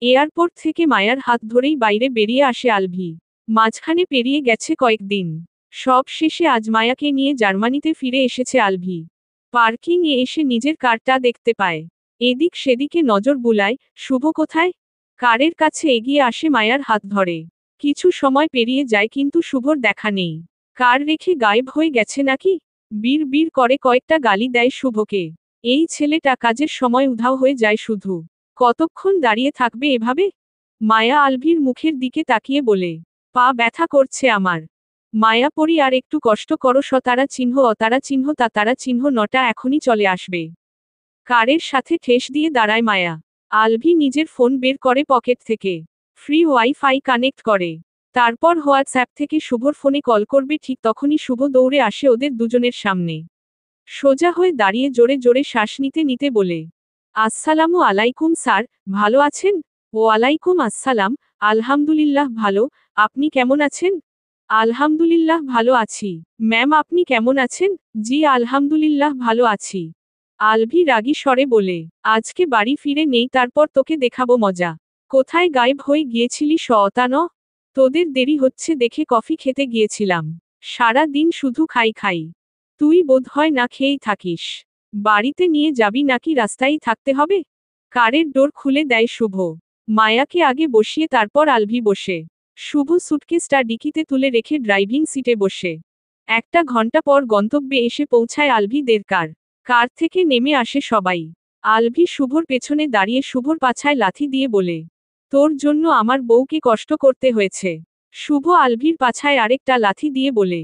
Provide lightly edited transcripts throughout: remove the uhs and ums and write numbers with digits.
Airport থেকে মায়ার হাত ধরেই বাইরে বেরিয়ে আসে আলভি। মাঝখানে পেরিয়ে গেছে কয়েকদিন। সব শেষে আজ মায়াকে নিয়ে জার্মানিতে ফিরে এসেছে আলভি। পার্কিং এ এসে নিজের কারটা দেখতে পায়। এদিক সেদিকে নজর বুলায়, শুভ কোথায়? কারের কাছে এগিয়ে আসে মায়ার হাত ধরে। কিছু সময় পেরিয়ে যায় কিন্তু শুভর দেখা নেই। কার রেখে গায়েব হয়ে গেছে নাকি? বীর বীর করে কয়েকটা গালি দেয় শুভকে। এই ছেলেটা কাজের সময় উধাও হয়ে যায় শুধু। কতক্ষণ দাঁড়িয়ে থাকবে এভাবে? মায়া আলভির মুখের দিকে তাকিয়ে বলে, পা ব্যথা করছে আমার। মায়াপরি আর একটু কষ্ট করো, তারা চিহ্ন অতারা চিহ্ন তা তারা চিহ্ন নটা এখনই চলে আসবে। কারের সাথে ঠেস দিয়ে দাঁড়ায় মায়া। আলভি নিজের ফোন বের করে পকেট থেকে। ফ্রি ওয়াইফাই কানেক্ট করে। তারপর হোয়াটসঅ্যাপ থেকে শুভর ফোনে কল করবে, ঠিক তখনই শুভ দৌড়ে আসে ওদের দুজনের সামনে। সোজা হয়ে দাঁড়িয়ে জোরে জোরে শ্বাস নিতে নিতে বলে, আসসালামু আলাইকুম স্যার, ভালো আছেন? ওয়ালাইকুম আসসালাম, আলহামদুলিল্লাহ ভালো, আপনি কেমন আছেন? আলহামদুলিল্লাহ ভালো আছি। ম্যাম আপনি কেমন আছেন? জি আলহামদুলিল্লাহ ভালো আছি। আলভি রাগী স্বরে বলে, আজকে বাড়ি ফিরে নেই, তারপর তোকে দেখাবো মজা। কোথায় গায়েব হয়ে গিয়েছিলি শয়তান? তোদের দেরি হচ্ছে দেখে কফি খেতে গিয়েছিলাম। সারা দিন শুধু খাই খাই। তুই বোধহয় না খেয়েই থাকিস। বাড়িতে নিয়ে যাবি নাকি রাস্তায় থাকতে হবে? কারের ডোর খুলে দেয় শুভ। মায়াকে আগে বসিয়ে তারপর আলভি বসে। শুভ সুটকেসটা ডিকিতে তুলে রেখে ড্রাইভিং সিটে বসে। একটা ঘন্টা পর গন্তব্যে এসে পৌঁছায় আলভিদের কার। কার থেকে নেমে আসে সবাই। আলভি শুভর পেছনে দাঁড়িয়ে শুভর পাছায় লাথি দিয়ে বলে, তোর জন্য আমার বউকে কষ্ট করতে হয়েছে। শুভ আলভির পাছায় আরেকটা লাথি দিয়ে বলে,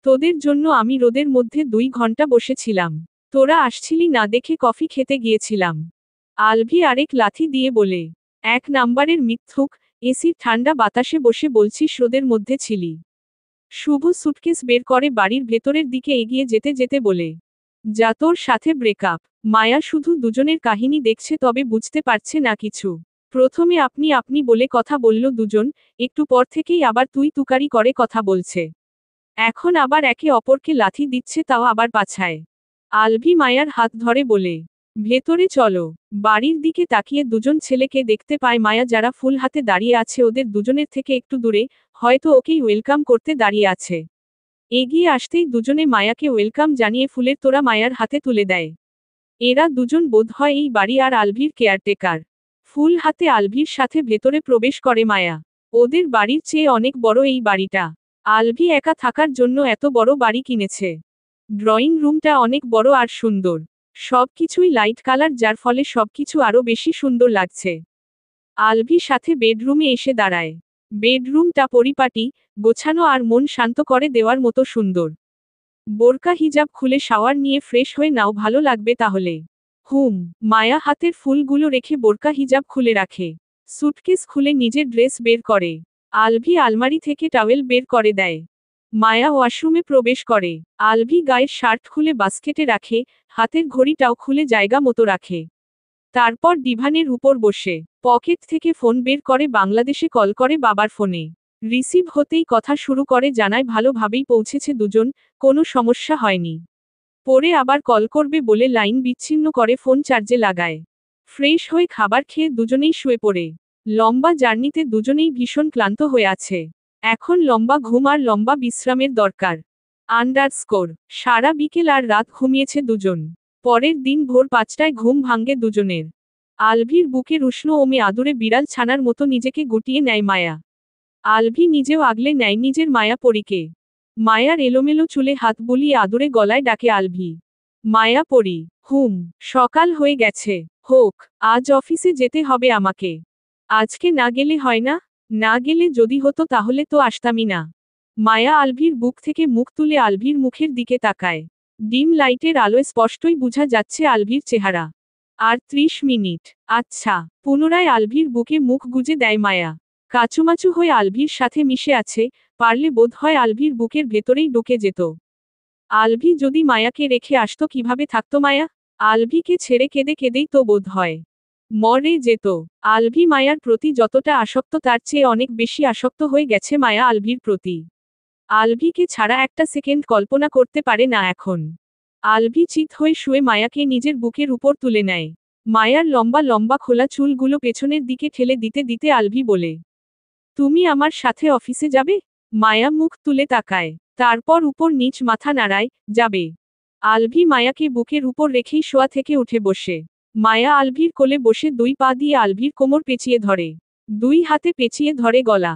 তোদের জন্য আমি রোদের মধ্যে 2 ঘন্টা বসেছিলাম। তোরা আসছিলি না দেখে কফি খেতে গিয়েছিলাম। আলভি আরেক লাথি দিয়ে বলে, 1 নাম্বারের মিথ্যুক, এসির ঠান্ডা বাতাসে বসে বলছিস রোদের মধ্যে ছিলি। শুভ সুটকেস বের করে বাড়ির ভেতরের দিকে এগিয়ে যেতে যেতে বলে, যা তোর সাথে ব্রেকআপ। মায়া শুধু দুজনের কাহিনী দেখছে, তবে বুঝতে পারছে না কিছু। প্রথমে আপনি আপনি বলে কথা বলল দুজন, একটু পর থেকেই আবার তুই তুকারি করে কথা বলছে। এখন আবার একে অপরকে লাথি দিচ্ছে, তাও আবার পাছায়। আলভি মায়ার হাত ধরে বলে, ভেতরে চলো। বাড়ির দিকে তাকিয়ে দুজন ছেলেকে দেখতে পায় মায়া, যারা ফুল হাতে দাঁড়িয়ে আছে ওদের দুজনের থেকে একটু দূরে, হয়তো ওকেই ওয়েলকাম করতে দাঁড়িয়ে আছে। এগিয়ে আসতেই দুজনে মায়াকে ওয়েলকাম জানিয়ে ফুলের তোড়া মায়ার হাতে তুলে দেয়। এরা দুজন বোধহয় এই বাড়ি আর আলভির কেয়ারটেকার। ফুল হাতে আলভির সাথে ভেতরে প্রবেশ করে মায়া। ওদের বাড়ির চেয়ে অনেক বড় এই বাড়িটা। আলভি একা থাকার জন্য এত বড় বাড়ি কিনেছে। ড্রয়িং রুমটা অনেক বড় আর সুন্দর। সবকিছুই লাইট কালার, যার ফলে সবকিছু আরো বেশি সুন্দর লাগছে। আলভি সাথে বেডরুমে এসে দাঁড়ায়। বেডরুমটা পরিপাটি, গোছানো আর মন শান্ত করে দেওয়ার মতো সুন্দর। বোরকা হিজাব খুলে শাওয়ার নিয়ে ফ্রেশ হয়ে নাও, ভালো লাগবে তাহলে। মায়া হাতের ফুলগুলো রেখে বোরকা হিজাব খুলে রাখে। সুটকেস খুলে নিজের ড্রেস বের করে। আলভি আলমারি থেকে টাওয়েল বের করে দেয়। মায়া ওয়াশরুমে প্রবেশ করে। আলভি গায়ের শার্ট খুলে বাস্কেটে রাখে, হাতের ঘড়িটাও খুলে জায়গা মতো রাখে। তারপর ডিভানের উপর বসে পকেট থেকে ফোন বের করে বাংলাদেশে কল করে বাবার ফোনে। রিসিভ হতেই কথা শুরু করে, জানায় ভালোভাবেই পৌঁছেছে দুজন, কোনো সমস্যা হয়নি। পরে আবার কল করবে বলে লাইন বিচ্ছিন্ন করে ফোন চার্জে লাগায়। ফ্রেশ হয়ে খাবার খেয়ে দুজনেই শুয়ে পড়ে। লম্বা জার্নিতে দুজনেই ভীষণ ক্লান্ত হয়ে আছে। এখন লম্বা ঘুম আর লম্বা বিশ্রামের দরকার। সারা বিকেল আর রাত ঘুমিয়েছে দুজন। পরের দিন ভোর 5টায় ঘুম ভাঙ্গে দুজনের। আলভির বুকের উষ্ণ ওমে আদুরে বিড়াল ছানার মতো নিজেকে গুটিয়ে নেয় মায়া। আলভি নিজেও আগলে নেয় নিজের মায়া পরীকে। মায়ার এলোমেলো চুলে হাত বুলিয়ে আদুরে গলায় ডাকে আলভি। মায়া পরি, সকাল হয়ে গেছে। হোক, আজ অফিসে যেতে হবে আমাকে। আজকে না গেলে হয় না? না গেলে যদি হতো তাহলে তো আসতামই না। মায়া আলভির বুক থেকে মুখ তুলে আলভির মুখের দিকে তাকায়। ডিম লাইটের আলোয় স্পষ্টই বোঝা যাচ্ছে আলভির চেহারা। আর 30 মিনিট। আচ্ছা। পুনরায় আলভির বুকে মুখ গুজে দেয় মায়া। কাচুমাচু হয়ে আলভির সাথে মিশে আছে, পারলে বোধহয় আলভির বুকের ভেতরেই ঢুকে যেত। আলভি যদি মায়াকে রেখে আসতো কিভাবে থাকতো মায়া? আলভিকে ছেড়ে কেঁদে কেঁদেই তো বোধহয় মরে যেত। আলভি মায়ার প্রতি যতটা আসক্ত তার চেয়ে অনেক বেশি আসক্ত হয়ে গেছে মায়া আলভির প্রতি। আলভিকে ছাড়া একটা সেকেন্ড কল্পনা করতে পারে না এখন। আলভি চিত হয়ে শুয়ে মায়াকে নিজের বুকের উপর তুলে নেয়। মায়ার লম্বা লম্বা খোলা চুলগুলো পেছনের দিকে ঠেলে দিতে দিতে আলভি বলে, তুমি আমার সাথে অফিসে যাবে? মায়া মুখ তুলে তাকায়, তারপর উপর নিচ মাথা নাড়ায়, যাবে। আলভি মায়াকে বুকের উপর রেখেই শোয়া থেকে উঠে বসে। মায়া আলভির কোলে বসে দুই পা দিয়ে আলভির কোমর পেঁচিয়ে ধরে, দুই হাতে পেঁচিয়ে ধরে গলা।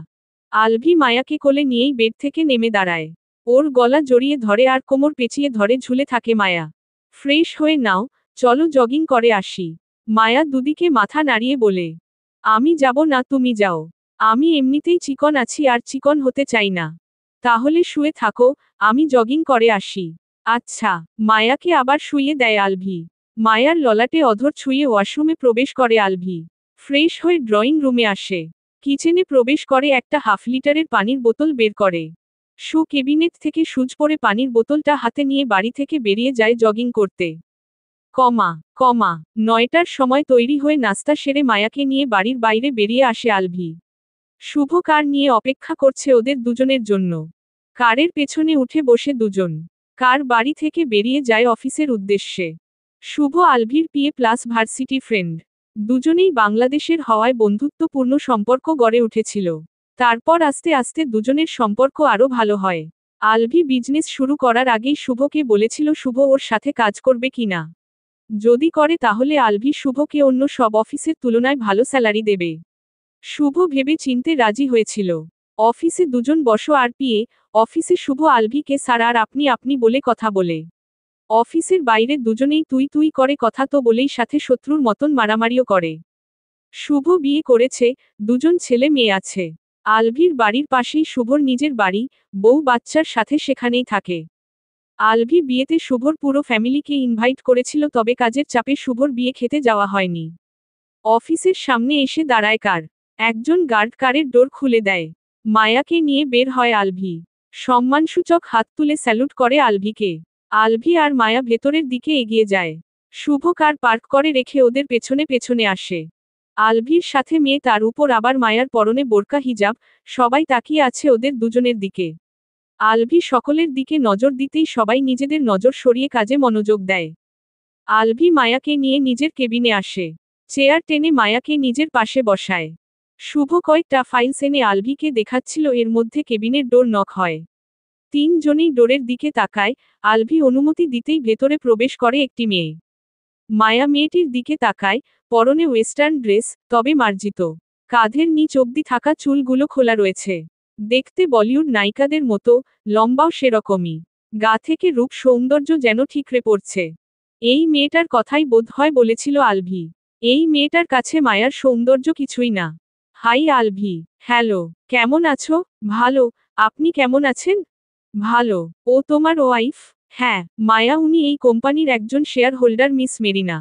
আলভি মায়াকে কোলে নিয়েই বেড থেকে নেমে দাঁড়ায়, ওর গলা জড়িয়ে ধরে আর কোমর পেঁচিয়ে ধরে ঝুলে থাকে মায়া। ফ্রেশ হয়ে নাও, চলো জগিং করে আসি। মায়া দুদিকে মাথা নাড়িয়ে বলে, আমি যাব না, তুমি যাও। আমি এমনিতেই চিকন আছি আর চিকন হতে চাই না। তাহলে শুয়ে থাকো, আমি জগিং করে আসি। আচ্ছা। মায়াকে আবার শুইয়ে দেয় আলভি। মায়ার ললাটে অধর ছুঁয়ে ওয়াশরুমে প্রবেশ করে আলভি। ফ্রেশ হয়ে ড্রয়িং রুমে আসে। কিচেনে প্রবেশ করে একটা হাফ লিটারের পানির বোতল বের করে। কেবিনেট থেকে সুচ পরে পানির বোতলটা হাতে নিয়ে বাড়ি থেকে বেরিয়ে যায় জগিং করতে। কমা কমা 9টার সময় তৈরি হয়ে নাস্তা সেরে মায়াকে নিয়ে বাড়ির বাইরে বেরিয়ে আসে আলভি। শুভ কার নিয়ে অপেক্ষা করছে ওদের দুজনের জন্য। কারের পেছনে উঠে বসে দুজন। কার বাড়ি থেকে বেরিয়ে যায় অফিসের উদ্দেশ্যে। শুভ আলভির পিএ প্লাস ভার্সিটি ফ্রেন্ড। দুজনেই বাংলাদেশের হওয়ায় বন্ধুত্বপূর্ণ সম্পর্ক গড়ে উঠেছিল। তারপর আস্তে আস্তে দুজনের সম্পর্ক আরও ভালো হয়। আলভি বিজনেস শুরু করার আগেই শুভকে বলেছিল শুভ ওর সাথে কাজ করবে কিনা। যদি করে তাহলে আলভি শুভকে অন্য সব অফিসের তুলনায় ভালো স্যালারি দেবে। শুভ ভেবে চিনতে রাজি হয়েছিল। অফিসে দুজন বসো আর পিএ, অফিসে শুভ আলভিকে স্যার আর আপনি আপনি বলে কথা বলে। অফিসের বাইরে দুজনেই তুই তুই করে কথা তো বলেই সাথে শত্রুর মতন মারামারিও করে। শুভ বিয়ে করেছে, দুজন ছেলে মেয়ে আছে। আলভির বাড়ির পাশেই শুভর নিজের বাড়ি, বউ বাচ্চার সাথে সেখানেই থাকে। আলভি বিয়েতে শুভর পুরো ফ্যামিলিকে ইনভাইট করেছিল, তবে কাজের চাপে শুভর বিয়ে খেতে যাওয়া হয়নি। অফিসের সামনে এসে দাঁড়ায় কার। একজন গার্ড কারের ডোর খুলে দেয়। মায়াকে নিয়ে বের হয় আলভি। সম্মানসূচক হাত তুলে স্যালুট করে আলভিকে। আলভি আর মায়া ভেতরের দিকে এগিয়ে যায়। শুভ কার পার্ক করে রেখে ওদের পেছনে পেছনে আসে। আলভির সাথে মেয়ে, তার উপর আবার মায়ার পরনে বোরকা হিজাব, সবাই তাকিয়ে আছে ওদের দুজনের দিকে। আলভি সকলের দিকে নজর দিতেই সবাই নিজেদের নজর সরিয়ে কাজে মনোযোগ দেয়। আলভি মায়াকে নিয়ে নিজের কেবিনে আসে। চেয়ার টেনে মায়াকে নিজের পাশে বসায়। শুভ কয়েকটা ফাইলস এনে আলভিকে দেখাচ্ছিল, এর মধ্যে কেবিনের ডোর নক হয়। তিনজনেই ডোরের দিকে তাকায়। আলভি অনুমতি দিতেই ভেতরে প্রবেশ করে একটি মেয়ে। মায়া মেয়েটির দিকে তাকায়, পরনে ওয়েস্টার্ন ড্রেস, তবে মার্জিত। কাঁধের নিচ অবধি থাকা চুলগুলো খোলা রয়েছে। দেখতে বলিউড নায়িকাদের মতো, লম্বাও সেরকমই। গা থেকে রূপ সৌন্দর্য যেন ঠিকরে পড়ছে। এই মেয়েটার কথাই বোধহয় বলেছিল আলভি। এই মেয়েটার কাছে মায়ার সৌন্দর্য কিছুই না। হাই আলভি। হ্যালো, কেমন আছো? ভালো, আপনি কেমন আছেন? ভালো। ও তোমার ওয়াইফ? হ্যাঁ, মায়া, উনি এই কোম্পানির একজন শেয়ার হোল্ডার, মিস মেরিনা।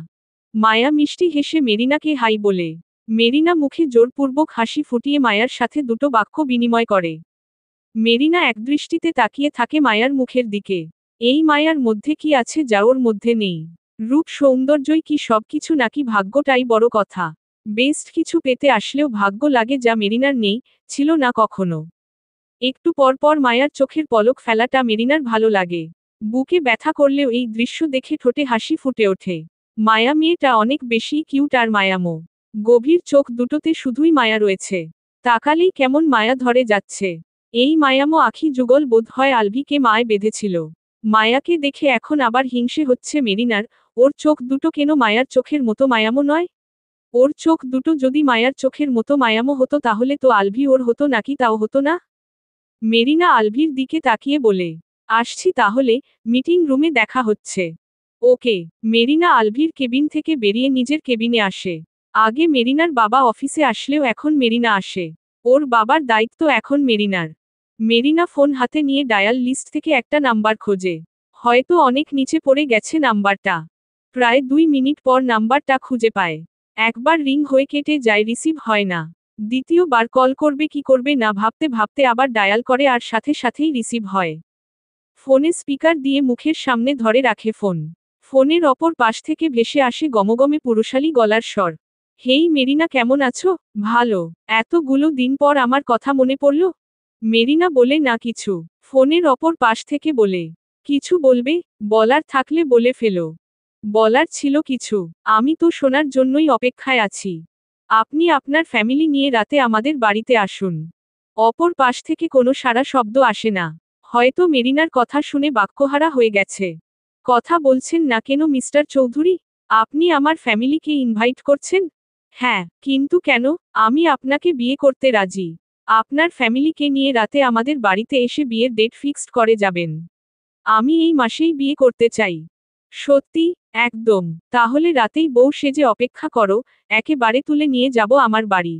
মায়া মিষ্টি হেসে মেরিনাকে হাই বলে। মেরিনা মুখে জোরপূর্বক হাসি ফুটিয়ে মায়ার সাথে দুটো বাক্য বিনিময় করে। মেরিনা একদৃষ্টিতে তাকিয়ে থাকে মায়ার মুখের দিকে। এই মায়ার মধ্যে কি আছে যা ওর মধ্যে নেই? রূপ সৌন্দর্যই কি সবকিছু, নাকি ভাগ্যটাই বড় কথা? বেস্ট কিছু পেতে আসলেও ভাগ্য লাগে, যা মেরিনার নেই, ছিল না কখনো। একটু পর পর মায়ার চোখের পলক ফেলাটা মেরিনার ভালো লাগে। বুকে ব্যথা করলেও এই দৃশ্য দেখে ঠোঁটে হাসি ফুটে ওঠে। মায়া মেয়েটা অনেক বেশি কিউট আর মায়ামো। গভীর চোখ দুটোতে শুধুই মায়া রয়েছে। তাকালেই কেমন মায়া ধরে যাচ্ছে। এই মায়ামো আখি যুগল বোধহয় আলভিকে মায় বেঁধেছিল। মায়াকে দেখে এখন আবার হিংসে হচ্ছে মেরিনার। ওর চোখ দুটো কেন মায়ার চোখের মতো মায়ামো নয়? ওর চোখ দুটো যদি মায়ার চোখের মতো মায়ামো হতো, তাহলে তো আলভি ওর হতো, নাকি তাও হতো না? মেরিনা আলভির দিকে তাকিয়ে বলে, আসছি তাহলে, মিটিং রুমে দেখা হচ্ছে। ওকে। মেরিনা আলভির কেবিন থেকে বেরিয়ে নিজের কেবিনে আসে। আগে মেরিনার বাবা অফিসে আসলেও এখন মেরিনা আসে। ওর বাবার দায়িত্ব এখন মেরিনার। মেরিনা ফোন হাতে নিয়ে ডায়াল লিস্ট থেকে একটা নাম্বার খোঁজে। হয়তো অনেক নিচে পড়ে গেছে নাম্বারটা। প্রায় 2 মিনিট পর নাম্বারটা খুঁজে পায়। একবার রিং হয়ে কেটে যায়, রিসিভ হয় না। দ্বিতীয়বার কল করবে কি করবে না ভাবতে ভাবতে আবার ডায়াল করে, আর সাথে সাথেই রিসিভ হয়। ফোনে স্পিকার দিয়ে মুখের সামনে ধরে রাখে ফোন। ফোনের অপর পাশ থেকে ভেসে আসে গমগমে পুরুষালী গলার স্বর। হেই মেরিনা, কেমন আছো? ভালো। এতগুলো দিন পর আমার কথা মনে পড়ল? মেরিনা বলে না কিছু। ফোনের অপর পাশ থেকে বলে, কিছু বলবে? বলার থাকলে বলে ফেলো। বলার ছিল কিছু? আমি তো শোনার জন্যই অপেক্ষায় আছি। আপনি আপনার ফ্যামিলি নিয়ে রাতে আমাদের বাড়িতে আসুন। অপর পাশ থেকে কোনো সাড়া শব্দ আসে না। হয়তো মেরিনার কথা শুনে বাক্যহারা হয়ে গেছে। কথা বলছেন না কেন মিস্টার চৌধুরী? আপনি আমার ফ্যামিলিকে ইনভাইট করছেন? হ্যাঁ, কিন্তু কেন? আমি আপনাকে বিয়ে করতে রাজি। আপনার ফ্যামিলিকে নিয়ে রাতে আমাদের বাড়িতে এসে বিয়ের ডেট ফিক্সড করে যাবেন। আমি এই মাসেই বিয়ে করতে চাই। সত্যি? একদম। তাহলে রাতেই বউ সেজে অপেক্ষা করো, একেবারে তুলে নিয়ে যাব আমার বাড়ি।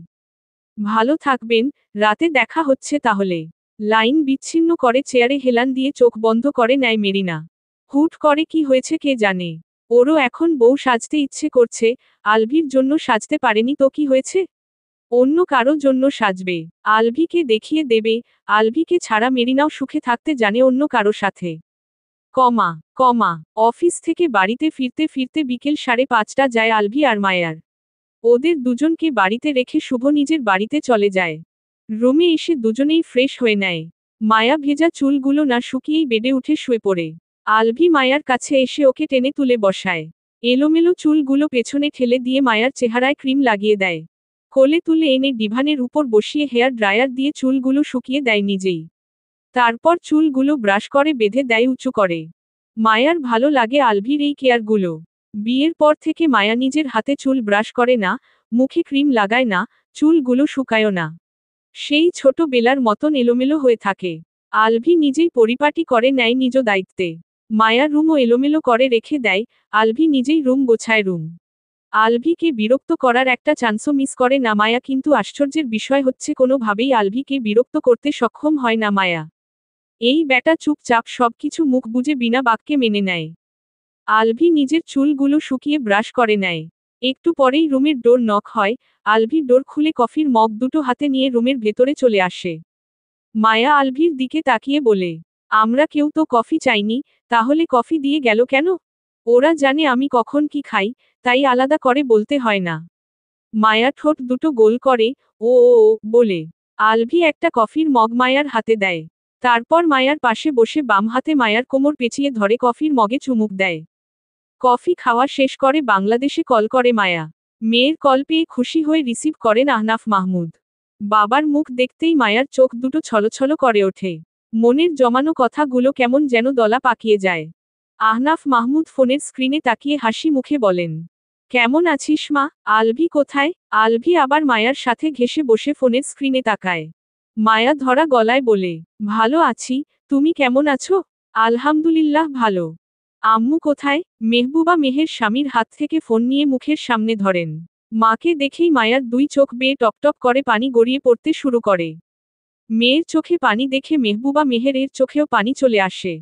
ভালো থাকবেন, রাতে দেখা হচ্ছে তাহলে। লাইন বিচ্ছিন্ন করে চেয়ারে হেলান দিয়ে চোখ বন্ধ করে নেয় মেরিনা। হুট করে কি হয়েছে কে জানে। ওরও এখন বউ সাজতে ইচ্ছে করছে, আলভির জন্য সাজতে পারেনি তো কি হয়েছে? অন্য কারো জন্য সাজবে। আলভিকে দেখিয়ে দেবে, আলভিকে ছাড়া মেরিনাও সুখে থাকতে জানে অন্য কারো সাথে। কমা কমা অফিস থেকে বাড়িতে ফিরতে ফিরতে বিকেল 5:30 যায় আলভি আর মায়ার। ওদের দুজনকে বাড়িতে রেখে শুভ নিজের বাড়িতে চলে যায়। রুমে এসে দুজনেই ফ্রেশ হয়ে নেয়। মায়া ভেজা চুলগুলো না শুকিয়েই বেডে উঠে শুয়ে পড়ে। আলভি মায়ার কাছে এসে ওকে টেনে তুলে বসায়। এলোমেলো চুলগুলো পেছনে ঠেলে দিয়ে মায়ার চেহারায় ক্রিম লাগিয়ে দেয়। কোলে তুলে এনে ডিভানের উপর বসিয়ে হেয়ার ড্রায়ার দিয়ে চুলগুলো শুকিয়ে দেয় নিজেই। তারপর চুলগুলো ব্রাশ করে বেঁধে দেয় উঁচু করে। মায়ার ভালো লাগে আলভির এই কেয়ারগুলো। বিয়ের পর থেকে মায়া নিজের হাতে চুল ব্রাশ করে না, মুখে ক্রিম লাগায় না, চুলগুলো শুকায়ও না। সেই ছোটবেলার মতন এলোমেলো হয়ে থাকে। আলভি নিজেই পরিপাটি করে নেয় নিজ দায়িত্বে। মায়ার রুমও এলোমেলো করে রেখে দেয়, আলভি নিজেই রুম গোছায় রুম। আলভিকে বিরক্ত করার একটা চান্সও মিস করে না মায়া, কিন্তু আশ্চর্যের বিষয় হচ্ছে কোনোভাবেই আলভিকে বিরক্ত করতে সক্ষম হয় না মায়া। এই ব্যাটা চুপচাপ সবকিছু মুখ বুজে বিনা বাক্যে মেনে নেয়। আলভি নিজের চুলগুলো শুকিয়ে ব্রাশ করে নেয়। একটু পরেই রুমের ডোর নক হয়, আলভি ডোর খুলে কফির মগ দুটো হাতে নিয়ে রুমের ভেতরে চলে আসে। মায়া আলভির দিকে তাকিয়ে বলে, আমরা কেউ তো কফি চাইনি, তাহলে কফি দিয়ে গেল কেন? ওরা জানে আমি কখন কি খাই, তাই আলাদা করে বলতে হয় না। মায়া ঠোঁট দুটো গোল করে, ও ও ও বলে। আলভি একটা কফির মগ মায়ার হাতে দেয়। তারপর মায়ার পাশে বসে বাম হাতে মায়ার কোমর পেঁচিয়ে ধরে কফির মগে চুমুক দেয়। কফি খাওয়া শেষ করে বাংলাদেশে কল করে মায়া। মেয়ের কল পেয়ে খুশি হয়ে রিসিভ করেন আহনাফ মাহমুদ। বাবার মুখ দেখতেই মায়ার চোখ দুটো ছলছল করে ওঠে। মনের জমানো কথাগুলো কেমন যেন দলা পাকিয়ে যায়। আহনাফ মাহমুদ ফোনের স্ক্রিনে তাকিয়ে হাসি মুখে বলেন, কেমন আছিস মা? আলভি কোথায়? আলভি আবার মায়ার সাথে ঘেঁষে বসে ফোনের স্ক্রিনে তাকায়। মায়া ধরা গলায় বলে, ভালো আছি, তুমি কেমন আছো? আলহামদুলিল্লাহ ভালো। আম্মু কোথায়? মেহবুবা মেহের স্বামীর হাত থেকে ফোন নিয়ে মুখের সামনে ধরেন। মাকে দেখেই মায়ার দুই চোখ বেয়ে টপটপ করে পানি গড়িয়ে পড়তে শুরু করে। মেয়ের চোখে পানি দেখে মেহবুবা মেহেরের চোখেও পানি চলে আসে।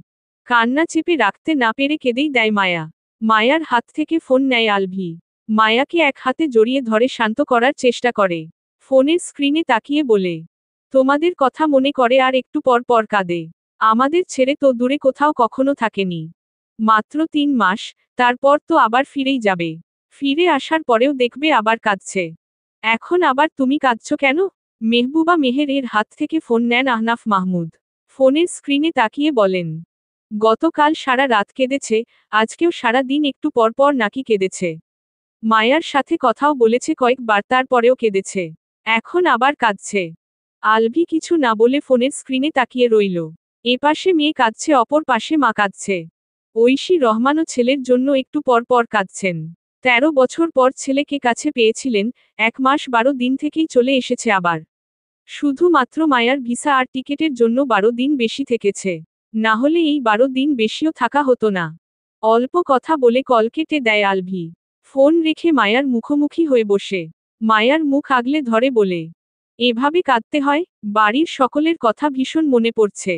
কান্না চেপে রাখতে না পেরে কেঁদেই দেয় মায়া। মায়ার হাত থেকে ফোন নেয় আলভি। মায়াকে এক হাতে জড়িয়ে ধরে শান্ত করার চেষ্টা করে। ফোনের স্ক্রিনে তাকিয়ে বলে, তোমাদের কথা মনে করে আর একটু পর পর কাঁদে। আমাদের ছেড়ে তো দূরে কোথাও কখনো থাকেনি। মাত্র 3 মাস, তারপর তো আবার ফিরেই যাবে। ফিরে আসার পরেও দেখবে আবার কাঁদছে। এখন আবার তুমি কাঁদছো কেন? মেহবুবা মেহের হাত থেকে ফোন নেন আহনাফ মাহমুদ। ফোনের স্ক্রিনে তাকিয়ে বলেন, গতকাল সারা রাত কেঁদেছে, আজকেও সারা দিন একটু পর পর নাকি কেঁদেছে। মায়ার সাথে কথাও বলেছে কয়েকবার, তারপরেও কেঁদেছে। এখন আবার কাঁদছে। আলভি কিছু না বলে ফোনের স্ক্রিনে তাকিয়ে রইল। এপাশে মেয়ে কাঁদছে, অপর পাশে মা কাঁদছে। ঐশী রহমানও ছেলের জন্য একটু পর পর কাঁদছেন। 13 বছর পর ছেলেকে কাছে পেয়েছিলেন, 1 মাস 12 দিন থেকেই চলে এসেছে আবার। শুধুমাত্র মায়ার ভিসা আর টিকেটের জন্য 12 দিন বেশি থেকেছে। না হলে এই 12 দিন বেশিও থাকা হতো না। অল্প কথা বলে কল কেটে দেয় আলভি। ফোন রেখে মায়ার মুখোমুখি হয়ে বসে। মায়ার মুখ আগলে ধরে বলে, এভাবে কাঁদতে হয়? বাড়ির সকলের কথা ভীষণ মনে পড়ছে।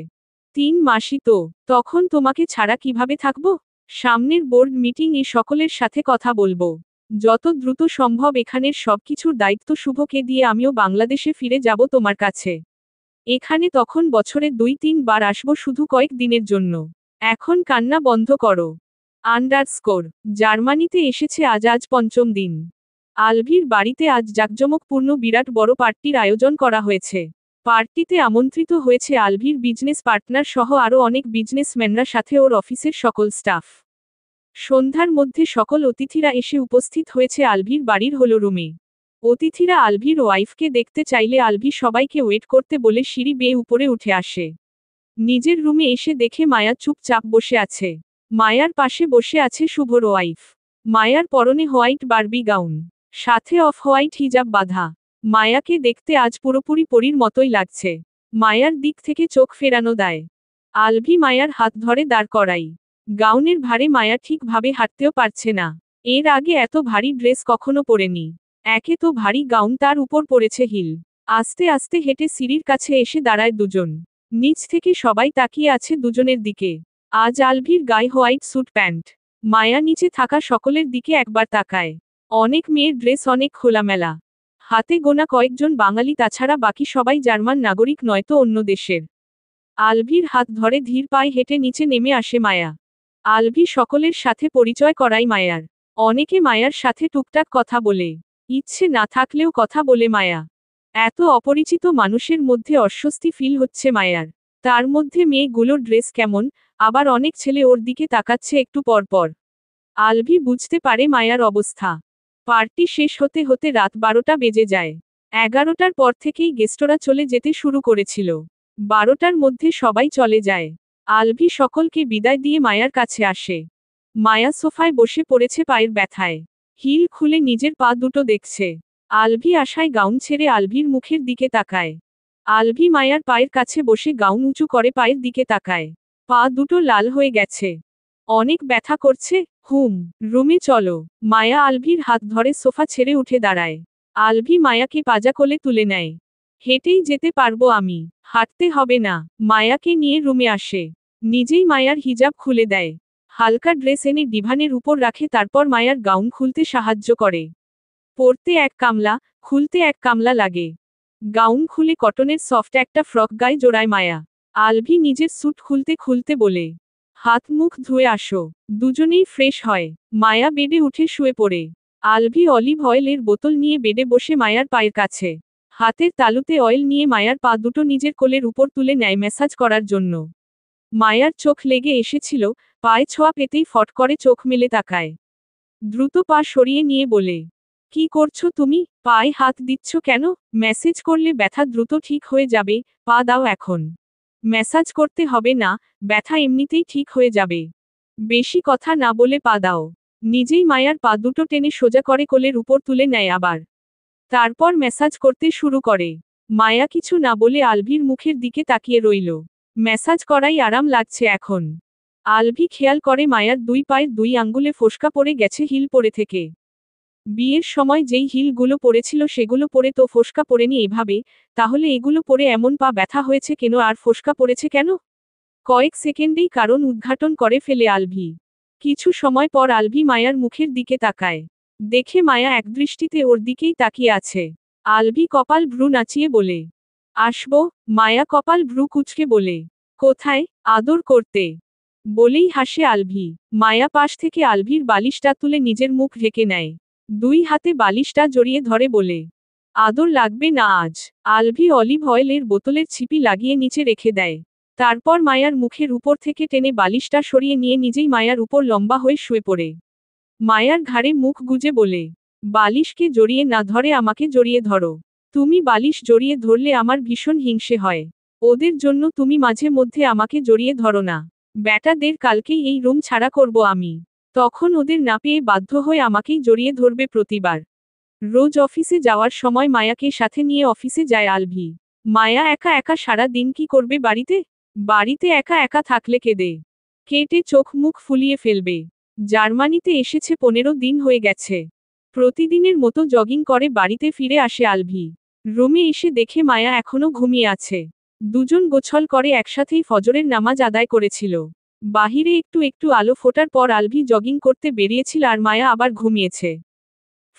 3 মাসই তো, তখন তোমাকে ছাড়া কিভাবে থাকবো? সামনের বোর্ড মিটিং এ সকলের সাথে কথা বলবো। যত দ্রুত সম্ভব এখানের সবকিছুর দায়িত্ব শুভকে দিয়ে আমিও বাংলাদেশে ফিরে যাব তোমার কাছে। এখানে তখন বছরে 2-3 বার আসবো শুধু কয়েক দিনের জন্য। এখন কান্না বন্ধ করো। আন্ডারস্কোর জার্মানিতে এসেছে আজ 5ম দিন। আলভির বাড়িতে আজ জাঁকজমকপূর্ণ বিরাট বড় পার্টির আয়োজন করা হয়েছে। পার্টিতে আমন্ত্রিত হয়েছে আলভির বিজনেস পার্টনার সহ আরও অনেক বিজনেসম্যানরা, সাথে ওর অফিসের সকল স্টাফ। সন্ধ্যার মধ্যে সকল অতিথিরা এসে উপস্থিত হয়েছে আলভির বাড়ির হলো রুমে। অতিথিরা আলভির ওয়াইফকে দেখতে চাইলে আলভি সবাইকে ওয়েট করতে বলে সিঁড়ি বেয়ে উপরে উঠে আসে। নিজের রুমে এসে দেখে মায়া চুপচাপ বসে আছে। মায়ার পাশে বসে আছে শুভর ওয়াইফ। মায়ার পরনে হোয়াইট বারবি গাউন, সাথে অফ হোয়াইট হিজাব বাঁধা। মায়াকে দেখতে আজ পুরোপুরি পরীর মতোই লাগছে। মায়ার দিক থেকে চোখ ফেরানো দেয়। আলভি মায়ার হাত ধরে দাঁড় করাই। গাউনের ভারে মায়া ঠিকভাবে হাঁটতেও পারছে না। এর আগে এত ভারী ড্রেস কখনো পরেনি। একে তো ভারী গাউন, তার উপর পড়েছে হিল। আস্তে আস্তে হেঁটে সিঁড়ির কাছে এসে দাঁড়ায় দুজন। নিচ থেকে সবাই তাকিয়ে আছে দুজনের দিকে। আজ আলভির গায়ে হোয়াইট স্যুট প্যান্ট। মায়া নিচে থাকা সকলের দিকে একবার তাকায়। অনেক মেয়ের ড্রেস অনেক খোলামেলা। হাতে গোনা কয়েকজন বাঙালি, তাছাড়া বাকি সবাই জার্মান নাগরিক নয়তো অন্য দেশের। আলভির হাত ধরে ধীর পায়ে হেঁটে নিচে নেমে আসে মায়া। আলভি সকলের সাথে পরিচয় করায় মায়ার। অনেকে মায়ার সাথে টুকটাক কথা বলে, ইচ্ছে না থাকলেও কথা বলে মায়া। এত অপরিচিত মানুষের মধ্যে অস্বস্তি ফিল হচ্ছে মায়ার। তার মধ্যে মেয়েগুলোর ড্রেস কেমন, আবার অনেক ছেলে ওর দিকে তাকাচ্ছে একটু পরপর। আলভি বুঝতে পারে মায়ার অবস্থা। পার্টি শেষ হতে হতে রাত 12টা বেজে যায়। 11টার পর থেকেই গেস্টরা চলে যেতে শুরু করেছিল। 12টার মধ্যে সবাই চলে যায়। আলভি সকলকে বিদায় দিয়ে মায়ার কাছে আসে। মায়া সোফায় বসে পড়েছে পায়ের ব্যথায়। হিল খুলে নিজের পা দুটো দেখছে। আলভি আশায় গাউন ছেড়ে আলভির মুখের দিকে তাকায়। আলভি মায়ার পায়ের কাছে বসে গাউন উঁচু করে পায়ের দিকে তাকায়। পা দুটো লাল হয়ে গেছে। অনেক ব্যথা করছে। রুমে চলো। মায়া আলভির হাত ধরে সোফা ছেড়ে উঠে দাঁড়ায়। আলভি মায়াকে পাজা কোলে তুলে নেয়। হেঁটেই যেতে পারবো আমি, হাঁটতে হবে না। মায়াকে নিয়ে রুমে আসে। নিজেই মায়ার হিজাব খুলে দেয়। হালকা ড্রেস এনে ডিভানের উপর রাখে, তারপর মায়ার গাউন খুলতে সাহায্য করে। পরতে এক কামলা, খুলতে এক কামলা লাগে। গাউন খুলে কটনের সফট একটা ফ্রক গায়ে জোড়ায় মায়া। আলভি নিজের স্যুট খুলতে খুলতে বলে, হাত মুখ ধুয়ে আসো। দুজনেই ফ্রেশ হয়। মায়া বেডে উঠে শুয়ে পড়ে। আলভি অলিভ অয়েলের বোতল নিয়ে বেডে বসে মায়ার পায়ের কাছে। হাতের তালুতে অয়েল নিয়ে মায়ার পা দুটো নিজের কোলের উপর তুলে নেয় ম্যাসাজ করার জন্য। মায়ার চোখ লেগে এসেছিল, পায়ে ছোঁয়া পেতেই ফট করে চোখ মেলে তাকায়। দ্রুত পা সরিয়ে নিয়ে বলে, কি করছো তুমি? পায়ে হাত দিচ্ছ কেন? ম্যাসেজ করলে ব্যথা দ্রুত ঠিক হয়ে যাবে, পা দাও এখন। ম্যাসাজ করতে হবে না, ব্যথা এমনিতেই ঠিক হয়ে যাবে। বেশি কথা না বলে পা দাও। নিজেই মায়ার পা দুটো টেনে সোজা করে কোলের উপর তুলে নেয় আবার। তারপর ম্যাসাজ করতে শুরু করে। মায়া কিছু না বলে আলভির মুখের দিকে তাকিয়ে রইল। ম্যাসাজ করাই আরাম লাগছে এখন। আলভি খেয়াল করে মায়ার দুই পায়ের দুই আঙ্গুলে ফোস্কা পড়ে গেছে হিল পরে থেকে। বিয়ের সময় যেই হিলগুলো পরেছিল সেগুলো পরে তো ফোস্কা পড়েনি এভাবে, তাহলে এগুলো পরে এমন পা ব্যথা হয়েছে কেন আর ফোস্কা পড়েছে কেন? কয়েক সেকেন্ডেই কারণ উদ্ঘাটন করে ফেলে আলভি। কিছু সময় পর আলভি মায়ার মুখের দিকে তাকায়। দেখে মায়া একদৃষ্টিতে ওর দিকেই তাকিয়ে আছে। আলভি কপাল ভ্রু নাচিয়ে বলে, আসবো? মায়া কপাল ভ্রু কুঁচকে বলে, কোথায়? আদর করতে। বলেই হাসে আলভি। মায়া পাশ থেকে আলভির বালিশটা তুলে নিজের মুখ ঢেকে নেয়। দুই হাতে বালিশটা জড়িয়ে ধরে বলে, আদর লাগবে না আজ। আলভি অলিভ অয়েলের বোতলের ছিপি লাগিয়ে নিচে রেখে দেয়। তারপর মায়ার মুখের উপর থেকে টেনে বালিশটা সরিয়ে নিয়ে নিজেই মায়ার উপর লম্বা হয়ে শুয়ে পড়ে। মায়ার ঘাড়ে মুখ গুজে বলে, বালিশকে জড়িয়ে না ধরে আমাকে জড়িয়ে ধরো। তুমি বালিশ জড়িয়ে ধরলে আমার ভীষণ হিংসে হয়। ওদের জন্য তুমি মাঝে মধ্যে আমাকে জড়িয়ে ধরো না। ব্যাটাদের কালকেই এই রুম ছাড়া করব আমি। তখন ওদের না পেয়ে বাধ্য হয়ে আমাকেই জড়িয়ে ধরবে প্রতিবার। রোজ অফিসে যাওয়ার সময় মায়াকে সাথে নিয়ে অফিসে যায় আলভি। মায়া একা একা সারা দিন কি করবে বাড়িতে? বাড়িতে একা একা থাকলে কেঁদে কেটে চোখ মুখ ফুলিয়ে ফেলবে। জার্মানিতে এসেছে 15 দিন হয়ে গেছে। প্রতিদিনের মতো জগিং করে বাড়িতে ফিরে আসে আলভি। রুমে এসে দেখে মায়া এখনো ঘুমিয়ে আছে। দুজন গোছল করে একসাথেই ফজরের নামাজ আদায় করেছিল। বাহিরে একটু একটু আলো ফোটার পর আলভি জগিং করতে বেরিয়েছিল আর মায়া আবার ঘুমিয়েছে।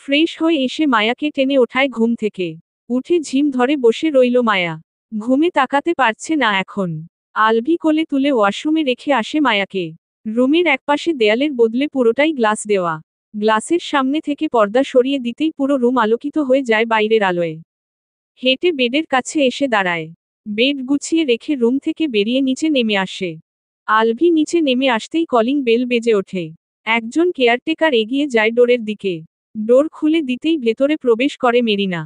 ফ্রেশ হয়ে এসে মায়াকে টেনে ওঠায় ঘুম থেকে। উঠে ঝিম ধরে বসে রইল মায়া। ঘুমে তাকাতে পারছে না এখন। আলভি কোলে তুলে ওয়াশরুমে রেখে আসে মায়াকে। রুমের একপাশে দেয়ালের বদলে পুরোটাই গ্লাস দেওয়া। গ্লাসের সামনে থেকে পর্দা সরিয়ে দিতেই পুরো রুম আলোকিত হয়ে যায় বাইরের আলোয়। হেঁটে বেডের কাছে এসে দাঁড়ায়। বেড গুছিয়ে রেখে রুম থেকে বেরিয়ে নিচে নেমে আসে। আলভি নিচে নেমে আসতেই কলিং বেল বেজে ওঠে। একজন কেয়ারটেকার এগিয়ে যায় ডোরের দিকে। ডোর খুলে দিতেই ভেতরে প্রবেশ করে মেরিনা।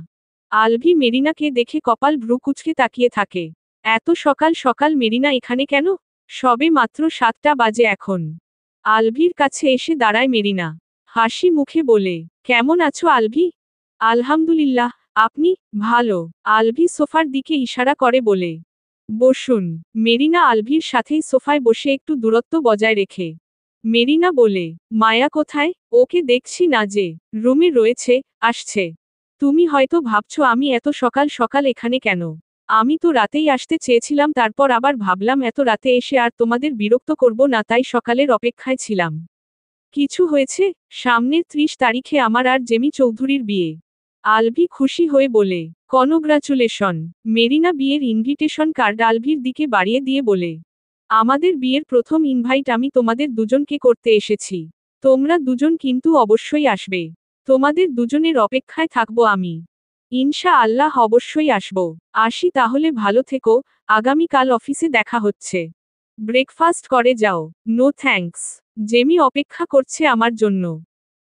আলভি মেরিনাকে দেখে কপাল ভ্রু কুঁচকে তাকিয়ে থাকে। এত সকাল সকাল মেরিনা এখানে কেন? সবে মাত্র 7টা বাজে এখন। আলভির কাছে এসে দাঁড়ায় মেরিনা। হাসি মুখে বলে, কেমন আছো আলভি? আলহামদুলিল্লাহ, আপনি? ভালো। আলভি সোফার দিকে ইশারা করে বলে, বসুন। মেরিনা আলভির সাথেই সোফায় বসে একটু দূরত্ব বজায় রেখে। মেরিনা বলে, মায়া কোথায়? ওকে দেখছি না যে। রুমে রয়েছে, আসছে। তুমি হয়তো ভাবছো আমি এত সকাল সকাল এখানে কেন? আমি তো রাতেই আসতে চেয়েছিলাম, তারপর আবার ভাবলাম এত রাতে এসে আর তোমাদের বিরক্ত করব না, তাই সকালের অপেক্ষায় ছিলাম। কিছু হয়েছে? সামনের 30 তারিখে আমার আর জেমি চৌধুরীর বিয়ে। আলভি খুশি হয়ে বলে, কনগ্রাচুলেশন। মেরিনা বিয়ের ইনভিটেশন কার্ড আলভির দিকে বাড়িয়ে দিয়ে বলে, আমাদের বিয়ের প্রথম ইনভাইট আমি তোমাদের দুজনকে করতে এসেছি। তোমরা দুজন কিন্তু অবশ্যই আসবে। তোমাদের দুজনের অপেক্ষায় থাকবো আমি। ইনশা আল্লাহ অবশ্যই আসব। আসি তাহলে, ভালো থেকো। আগামীকাল অফিসে দেখা হচ্ছে। ব্রেকফাস্ট করে যাও। No thanks. জেমি অপেক্ষা করছে আমার জন্য।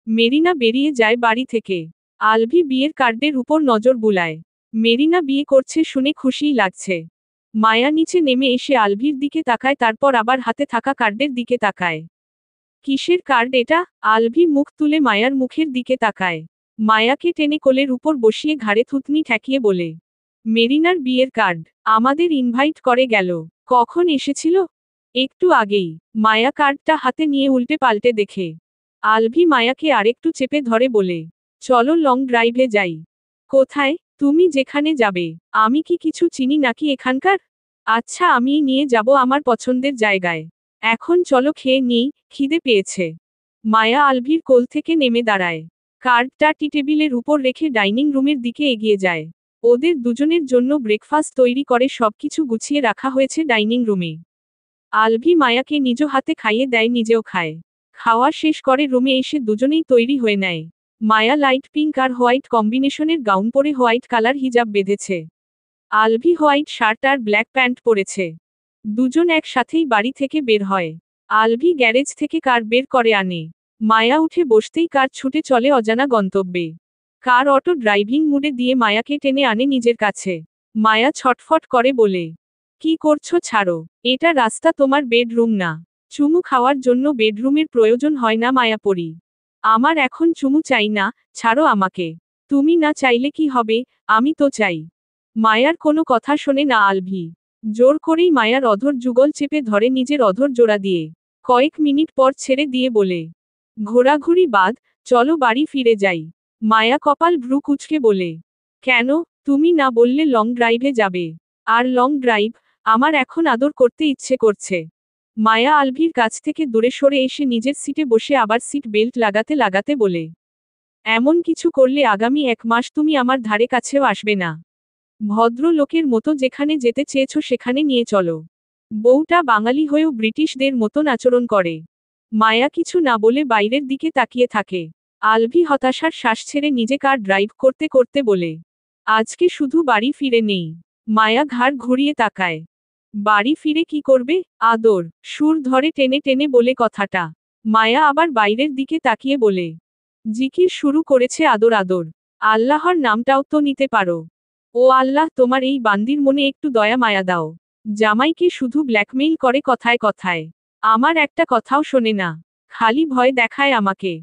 মেরিনা বেরিয়ে যায় বাড়ি থেকে। আলভি বিয়ের কার্ডের উপর নজর বুলায়। মেরিনা বিয়ে করছে শুনে খুশিই লাগছে। মায়া নিচে নেমে এসে আলভির দিকে তাকায়, তারপর আবার হাতে থাকা কার্ডের দিকে তাকায়। কিসের কার্ড এটা? আলভি মুখ তুলে মায়ার মুখের দিকে তাকায়। মায়াকে টেনে কোলের উপর বসিয়ে ঘাড়ে থুতনি ঠেকিয়ে বলে, মেরিনার বিয়ের কার্ড। আমাদের ইনভাইট করে গেল। কখন এসেছিল? একটু আগেই। মায়া কার্ডটা হাতে নিয়ে উল্টে পাল্টে দেখে। আলভি মায়াকে আরেকটু চেপে ধরে বলে, চলো লং ড্রাইভে যাই। কোথায়? তুমি যেখানে যাবে। আমি কি কিছু চিনি নাকি এখানকার? আচ্ছা, আমি নিয়ে যাব আমার পছন্দের জায়গায়। এখন চলো খেয়ে নিই, খিদে পেয়েছে। মায়া আলভির কোল থেকে নেমে দাঁড়ায়। কার্ডটা টি টেবিলের উপর রেখে ডাইনিং রুমের দিকে এগিয়ে যায়। ওদের দুজনের জন্য ব্রেকফাস্ট তৈরি করে সবকিছু গুছিয়ে রাখা হয়েছে ডাইনিং রুমে। আলভি মায়াকে নিজ হাতে খাইয়ে দেয়, নিজেও খায়। খাওয়া শেষ করে রুমে এসে দুজনেই তৈরি হয়ে নেয়। মায়া লাইট পিঙ্ক আর হোয়াইট কম্বিনেশনের গাউন পরে হোয়াইট কালার হিজাব বেঁধেছে। আলভি হোয়াইট শার্ট আর ব্ল্যাক প্যান্ট পরেছে। দুজন একসাথেই বাড়ি থেকে বের হয়। আলভি গ্যারেজ থেকে কার বের করে আনে। মায়া উঠে বসতেই কার ছুটে চলে অজানা গন্তব্যে। কার অটো ড্রাইভিং মুডে দিয়ে মায়াকে টেনে আনে নিজের কাছে। মায়া ছটফট করে বলে, কি করছো? ছাড়ো। এটা রাস্তা, তোমার বেডরুম না। চুমু খাওয়ার জন্য বেডরুমের প্রয়োজন হয় না মায়াপরি। আমার এখন চুমু চাই না, ছাড়ো আমাকে। তুমি না চাইলে কি হবে, আমি তো চাই। মায়ার কোনো কথা শোনে না আলভি। জোর করেই মায়ার অধর যুগল চেপে ধরে নিজের অধর জোড়া দিয়ে। কয়েক মিনিট পর ছেড়ে দিয়ে বলে, ঘোরাঘুরি বাদ, চলো বাড়ি ফিরে যাই। মায়া কপাল ভ্রু কুঁচকে বলে, কেন? তুমি না বললে লং ড্রাইভে যাবে? আর লং ড্রাইভ? আমার এখন আদর করতে ইচ্ছে করছে। মায়া আলভির কাছ থেকে দূরে সরে এসে নিজের সিটে বসে আবার সিট বেল্ট লাগাতে লাগাতে বলে, এমন কিছু করলে আগামী 1 মাস তুমি আমার ধারে কাছেও আসবে না। ভদ্র লোকের মতো যেখানে যেতে চেয়েছো সেখানে নিয়ে চলো। বউটা বাঙালি হয়েও ব্রিটিশদের মতন আচরণ করে। মায়া কিছু না বলে বাইরের দিকে তাকিয়ে থাকে। আলভি হতাশার শ্বাস ছেড়ে নিজে কার ড্রাইভ করতে করতে বলে, আজকে শুধু বাড়ি ফিরে নেই। মায়া ঘাড় ঘুরিয়ে তাকায়। বাড়ি ফিরে কি করবে? আদর। সুর ধরে টেনে টেনে বলে কথাটা। মায়া আবার বাইরের দিকে তাকিয়ে বলে, জিকির শুরু করেছে আদর আদর। আল্লাহর নামটাও তো নিতে পারো। ও আল্লাহ, তোমার এই বান্দির মনে একটু দয়া মায়া দাও। জামাইকে শুধু ব্ল্যাকমেইল করে কথায় কথায়। আমার একটা কথাও শোনে না। খালি ভয় দেখায় আমাকে।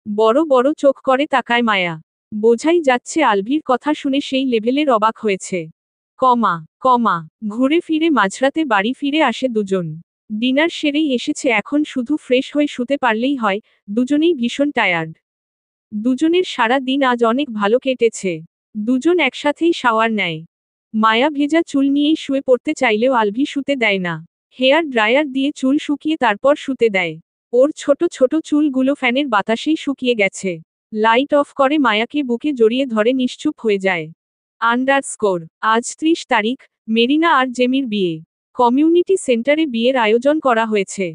বড় বড় চোখ করে তাকায় মায়া। বোঝাই যাচ্ছে আলভির কথা শুনে সেই লেভেলের অবাক হয়েছে। কমা কমা ঘুরে ফিরে মাঝরাতে বাড়ি ফিরে আসে দুজন। ডিনার সেরেই এসেছে, এখন শুধু ফ্রেশ হয়ে শুতে পারলেই হয়। দুজনেই ভীষণ টায়ার্ড। দুজনের সারা দিন আজ অনেক ভালো কেটেছে। দুজন একসাথেই শাওয়ার নেয়। মায়া ভেজা চুল নিয়েই শুয়ে পড়তে চাইলেও আলভি শুতে দেয় না। হেয়ার ড্রায়ার দিয়ে চুল শুকিয়ে তারপর শুতে দেয়। ওর ছোট ছোট চুলগুলো ফ্যানের বাতাসেই শুকিয়ে গেছে। লাইট অফ করে মায়াকে বুকে জড়িয়ে ধরে নিশ্চুপ হয়ে যায়। আন্ডারস্কোর আজ 30 তারিখ, মেরিনা আর জেমির বিয়ে। কমিউনিটি সেন্টারে বিয়ের আয়োজন করা হয়েছে।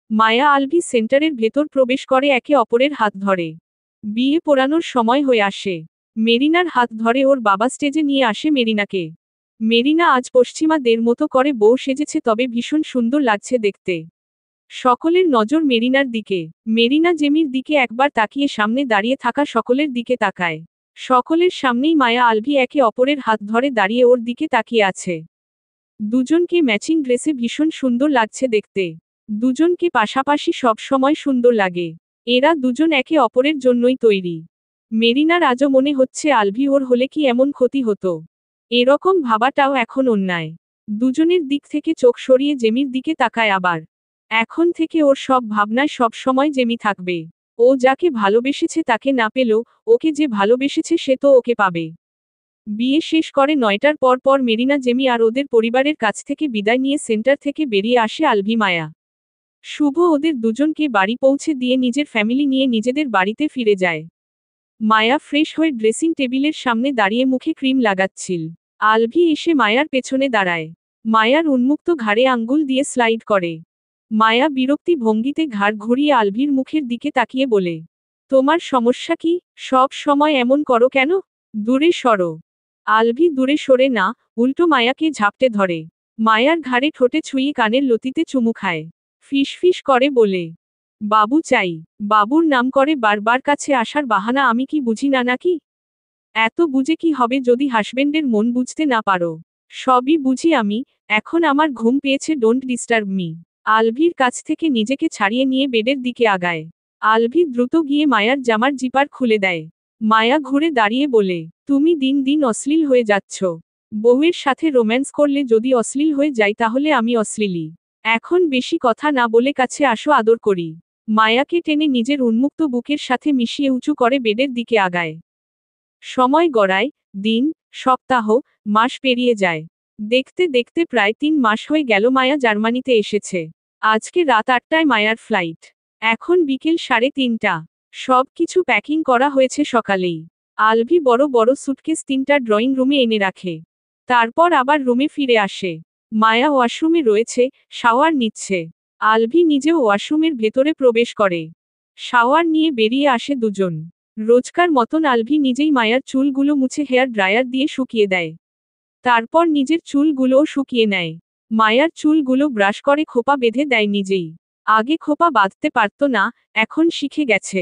মায়া আলভি সেন্টারের ভেতর প্রবেশ করে, একে অপরের হাত ধরে। বিয়ে পড়ানোর সময় হয়ে আসে। মেরিনার হাত ধরে ওর বাবা স্টেজে নিয়ে আসে মেরিনাকে। মেরিনা আজ পশ্চিমাদের মতো করে বউ সেজেছে, তবে ভীষণ সুন্দর লাগছে দেখতে। সকলের নজর মেরিনার দিকে। মেরিনা জেমির দিকে একবার তাকিয়ে সামনে দাঁড়িয়ে থাকা সকলের দিকে তাকায়। সকলের সামনেই মায়া আলভি একে অপরের হাত ধরে দাঁড়িয়ে ওর দিকে তাকিয়ে আছে। দুজনকে ম্যাচিং ড্রেসে ভীষণ সুন্দর লাগছে দেখতে। দুজনকে পাশাপাশি সব সময় সুন্দর লাগে। এরা দুজন একে অপরের জন্যই তৈরি। মেরিনার আজও মনে হচ্ছে আলভি ওর হলে কি এমন ক্ষতি হতো। এরকম ভাবাটাও এখন অন্যায়। দুজনের দিক থেকে চোখ সরিয়ে জেমির দিকে তাকায় আবার। এখন থেকে ওর সব ভাবনায় সব সময় জেমি থাকবে। ও যাকে ভালোবেসেছে তাকে না পেল, ওকে যে ভালোবেসেছে সে তো ওকে পাবে। বিয়ে শেষ করে 9টার পর মেরিনা জেমি আর ওদের পরিবারের কাছ থেকে বিদায় নিয়ে সেন্টার থেকে বেরিয়ে আসে আলভি মায়া। শুভ ওদের দুজনকে বাড়ি পৌঁছে দিয়ে নিজের ফ্যামিলি নিয়ে নিজেদের বাড়িতে ফিরে যায়। মায়া ফ্রেশ হয়ে ড্রেসিং টেবিলের সামনে দাঁড়িয়ে মুখে ক্রিম লাগাচ্ছিল। আলভি এসে মায়ার পেছনে দাঁড়ায়। মায়ার উন্মুক্ত ঘাড়ে আঙ্গুল দিয়ে স্লাইড করে। মায়া বিরক্তি ভঙ্গিতে ঘাড় ঘুরিয়ে আলভির মুখের দিকে তাকিয়ে বলে, তোমার সমস্যা কি? সব সময় এমন করো কেন? দূরে সরো। আলভি দূরে সরে না, উল্টো মায়াকে ঝাপটে ধরে। মায়ার ঘাড়ে ঠোঁটে ছুঁয়ে কানের লতিতে চুমু খায়। ফিসফিস করে বলে, বাবু চাই। বাবুর নাম করে বারবার কাছে আসার বাহানা আমি কি বুঝি না নাকি? এত বুঝে কি হবে যদি হাসবেন্ডের মন বুঝতে না পারো? সবই বুঝি আমি। এখন আমার ঘুম পেয়েছে, ডোন্ট ডিস্টার্ব মি। আলভির কাছ থেকে নিজেকে ছাড়িয়ে নিয়ে বেডের দিকে আগায়। আলভি দ্রুত গিয়ে মায়ার জামার জিপার খুলে দেয়। মায়া ঘুরে দাঁড়িয়ে বলে, তুমি দিন দিন অশ্লীল হয়ে যাচ্ছ। বউয়ের সাথে রোম্যান্স করলে যদি অশ্লীল হয়ে যাই তাহলে আমি অশ্লীলই। এখন বেশি কথা না বলে কাছে আসো, আদর করি। মায়াকে টেনে নিজের উন্মুক্ত বুকের সাথে মিশিয়ে উঁচু করে বেডের দিকে আগায়। সময় গড়ায়, দিন, সপ্তাহ, মাস পেরিয়ে যায়। দেখতে দেখতে প্রায় 3 মাস হয়ে গেল মায়া জার্মানিতে এসেছে। আজকে রাত 8টায় মায়ার ফ্লাইট। এখন বিকেল 3:30। সব কিছু প্যাকিং করা হয়েছে সকালেই। আলভি বড় বড় সুটকেস 3টা ড্রয়িং রুমে এনে রাখে। তারপর আবার রুমে ফিরে আসে। মায়া ওয়াশরুমে রয়েছে, শাওয়ার নিচ্ছে। আলভি নিজেও ওয়াশরুমের ভেতরে প্রবেশ করে। শাওয়ার নিয়ে বেরিয়ে আসে দুজন। রোজকার মতন আলভি নিজেই মায়ার চুলগুলো মুছে হেয়ার ড্রায়ার দিয়ে শুকিয়ে দেয়। তারপর নিজের চুলগুলোও শুকিয়ে নেয়। মায়ার চুলগুলো ব্রাশ করে খোপা বেঁধে দেয় নিজেই। আগে খোপা বাঁধতে পারত না, এখন শিখে গেছে।